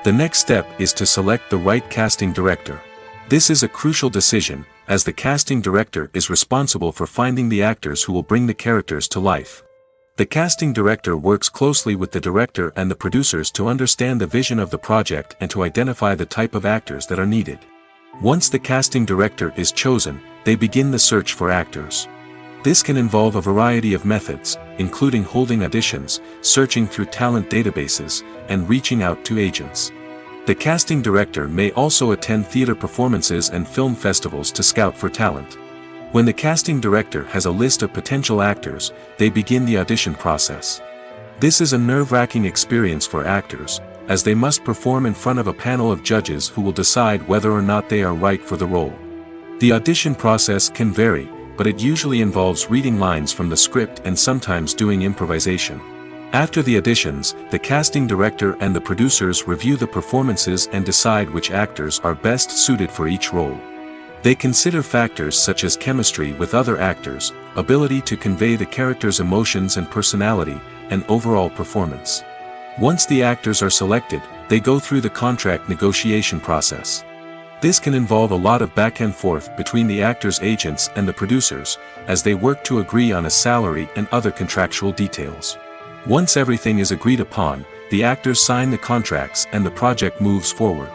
The next step is to select the right casting director. This is a crucial decision, as the casting director is responsible for finding the actors who will bring the characters to life. The casting director works closely with the director and the producers to understand the vision of the project and to identify the type of actors that are needed. Once the casting director is chosen, they begin the search for actors. This can involve a variety of methods, including holding auditions, searching through talent databases, and reaching out to agents. The casting director may also attend theater performances and film festivals to scout for talent. When the casting director has a list of potential actors, they begin the audition process. This is a nerve-wracking experience for actors, as they must perform in front of a panel of judges who will decide whether or not they are right for the role. The audition process can vary, but it usually involves reading lines from the script and sometimes doing improvisation. After the auditions, the casting director and the producers review the performances and decide which actors are best suited for each role. They consider factors such as chemistry with other actors, ability to convey the character's emotions and personality, and overall performance. Once the actors are selected, they go through the contract negotiation process. This can involve a lot of back and forth between the actors' agents and the producers, as they work to agree on a salary and other contractual details. Once everything is agreed upon, the actors sign the contracts and the project moves forward.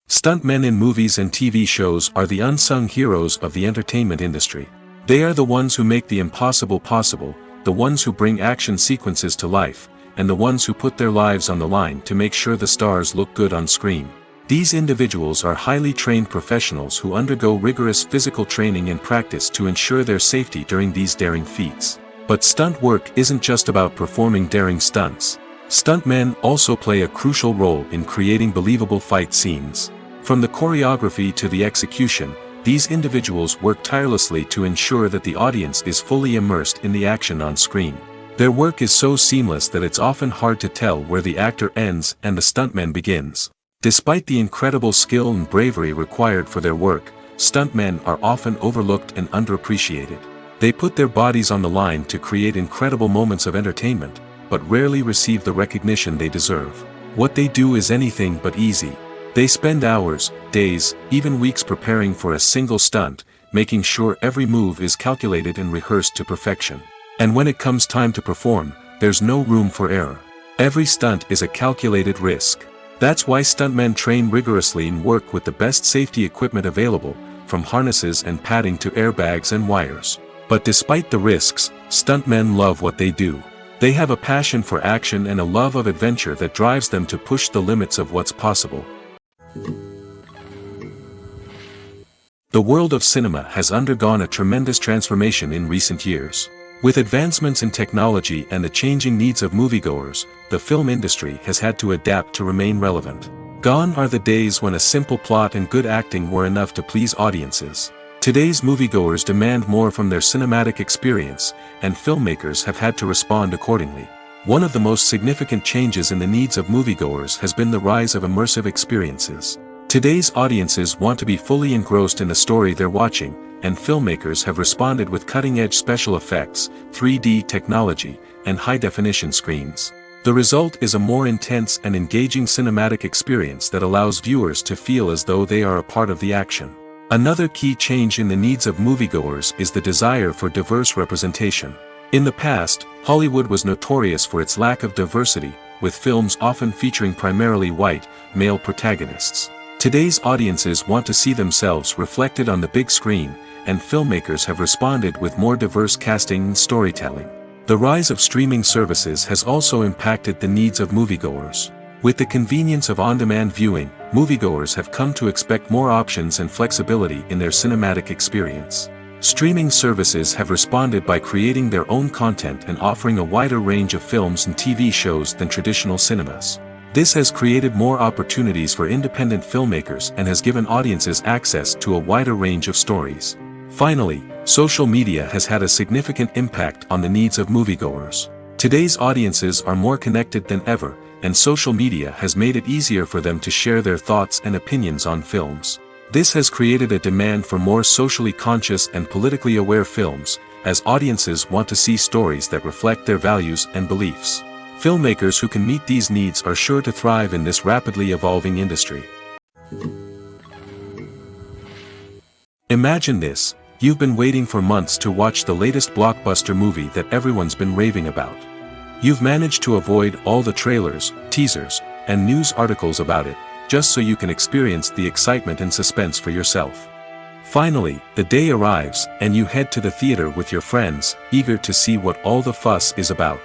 Stuntmen in movies and TV shows are the unsung heroes of the entertainment industry. They are the ones who make the impossible possible, the ones who bring action sequences to life, and the ones who put their lives on the line to make sure the stars look good on screen. These individuals are highly trained professionals who undergo rigorous physical training and practice to ensure their safety during these daring feats. But stunt work isn't just about performing daring stunts. Stuntmen also play a crucial role in creating believable fight scenes. From the choreography to the execution, these individuals work tirelessly to ensure that the audience is fully immersed in the action on screen. Their work is so seamless that it's often hard to tell where the actor ends and the stuntman begins. Despite the incredible skill and bravery required for their work, stuntmen are often overlooked and underappreciated. They put their bodies on the line to create incredible moments of entertainment, but rarely receive the recognition they deserve. What they do is anything but easy. They spend hours, days, even weeks preparing for a single stunt, making sure every move is calculated and rehearsed to perfection. And when it comes time to perform, there's no room for error. Every stunt is a calculated risk. That's why stuntmen train rigorously and work with the best safety equipment available, from harnesses and padding to airbags and wires. But despite the risks, stuntmen love what they do. They have a passion for action and a love of adventure that drives them to push the limits of what's possible. The world of cinema has undergone a tremendous transformation in recent years. With advancements in technology and the changing needs of moviegoers, the film industry has had to adapt to remain relevant. Gone are the days when a simple plot and good acting were enough to please audiences. Today's moviegoers demand more from their cinematic experience, and filmmakers have had to respond accordingly. One of the most significant changes in the needs of moviegoers has been the rise of immersive experiences. Today's audiences want to be fully engrossed in the story they're watching, and filmmakers have responded with cutting-edge special effects, 3D technology, and high-definition screens. The result is a more intense and engaging cinematic experience that allows viewers to feel as though they are a part of the action. Another key change in the needs of moviegoers is the desire for diverse representation. In the past, Hollywood was notorious for its lack of diversity, with films often featuring primarily white, male protagonists. Today's audiences want to see themselves reflected on the big screen, and filmmakers have responded with more diverse casting and storytelling. The rise of streaming services has also impacted the needs of moviegoers. With the convenience of on-demand viewing, moviegoers have come to expect more options and flexibility in their cinematic experience. Streaming services have responded by creating their own content and offering a wider range of films and TV shows than traditional cinemas. This has created more opportunities for independent filmmakers and has given audiences access to a wider range of stories. Finally, social media has had a significant impact on the needs of moviegoers. Today's audiences are more connected than ever, and social media has made it easier for them to share their thoughts and opinions on films. This has created a demand for more socially conscious and politically aware films, as audiences want to see stories that reflect their values and beliefs. Filmmakers who can meet these needs are sure to thrive in this rapidly evolving industry. Imagine this: you've been waiting for months to watch the latest blockbuster movie that everyone's been raving about. You've managed to avoid all the trailers, teasers, and news articles about it, just so you can experience the excitement and suspense for yourself. Finally, the day arrives, and you head to the theater with your friends, eager to see what all the fuss is about.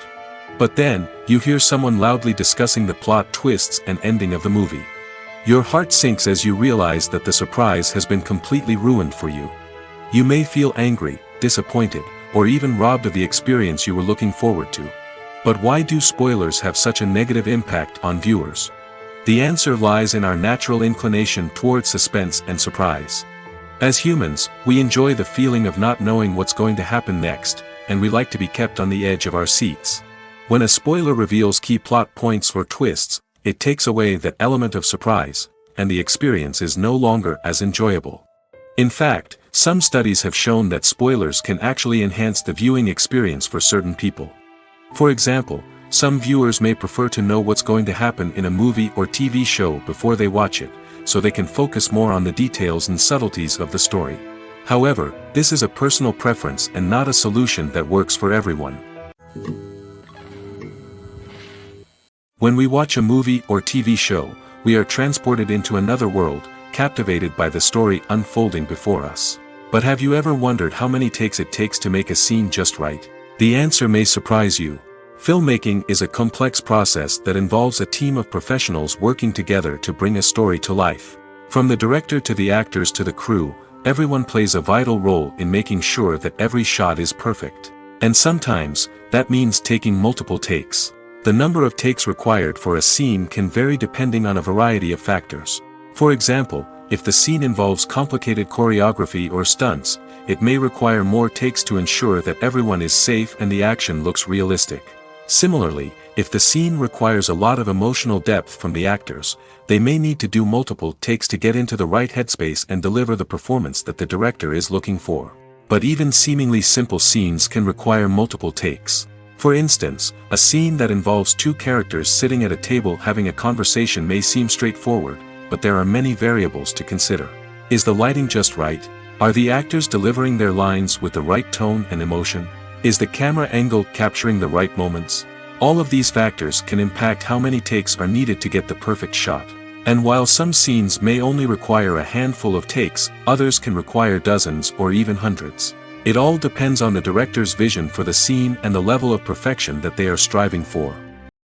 But then, you hear someone loudly discussing the plot twists and ending of the movie. Your heart sinks as you realize that the surprise has been completely ruined for you. You may feel angry, disappointed, or even robbed of the experience you were looking forward to. But why do spoilers have such a negative impact on viewers? The answer lies in our natural inclination toward suspense and surprise. As humans, we enjoy the feeling of not knowing what's going to happen next, and we like to be kept on the edge of our seats. When a spoiler reveals key plot points or twists, it takes away that element of surprise, and the experience is no longer as enjoyable. In fact, some studies have shown that spoilers can actually enhance the viewing experience for certain people. For example, some viewers may prefer to know what's going to happen in a movie or TV show before they watch it, so they can focus more on the details and subtleties of the story. However, this is a personal preference and not a solution that works for everyone. When we watch a movie or TV show, we are transported into another world, captivated by the story unfolding before us. But have you ever wondered how many takes it takes to make a scene just right? The answer may surprise you. Filmmaking is a complex process that involves a team of professionals working together to bring a story to life. From the director to the actors to the crew, everyone plays a vital role in making sure that every shot is perfect. And sometimes, that means taking multiple takes. The number of takes required for a scene can vary depending on a variety of factors. For example, if the scene involves complicated choreography or stunts, it may require more takes to ensure that everyone is safe and the action looks realistic. Similarly, if the scene requires a lot of emotional depth from the actors, they may need to do multiple takes to get into the right headspace and deliver the performance that the director is looking for. But even seemingly simple scenes can require multiple takes. For instance, a scene that involves two characters sitting at a table having a conversation may seem straightforward, but there are many variables to consider. Is the lighting just right? Are the actors delivering their lines with the right tone and emotion? Is the camera angle capturing the right moments? All of these factors can impact how many takes are needed to get the perfect shot. And while some scenes may only require a handful of takes, others can require dozens or even hundreds. It all depends on the director's vision for the scene and the level of perfection that they are striving for.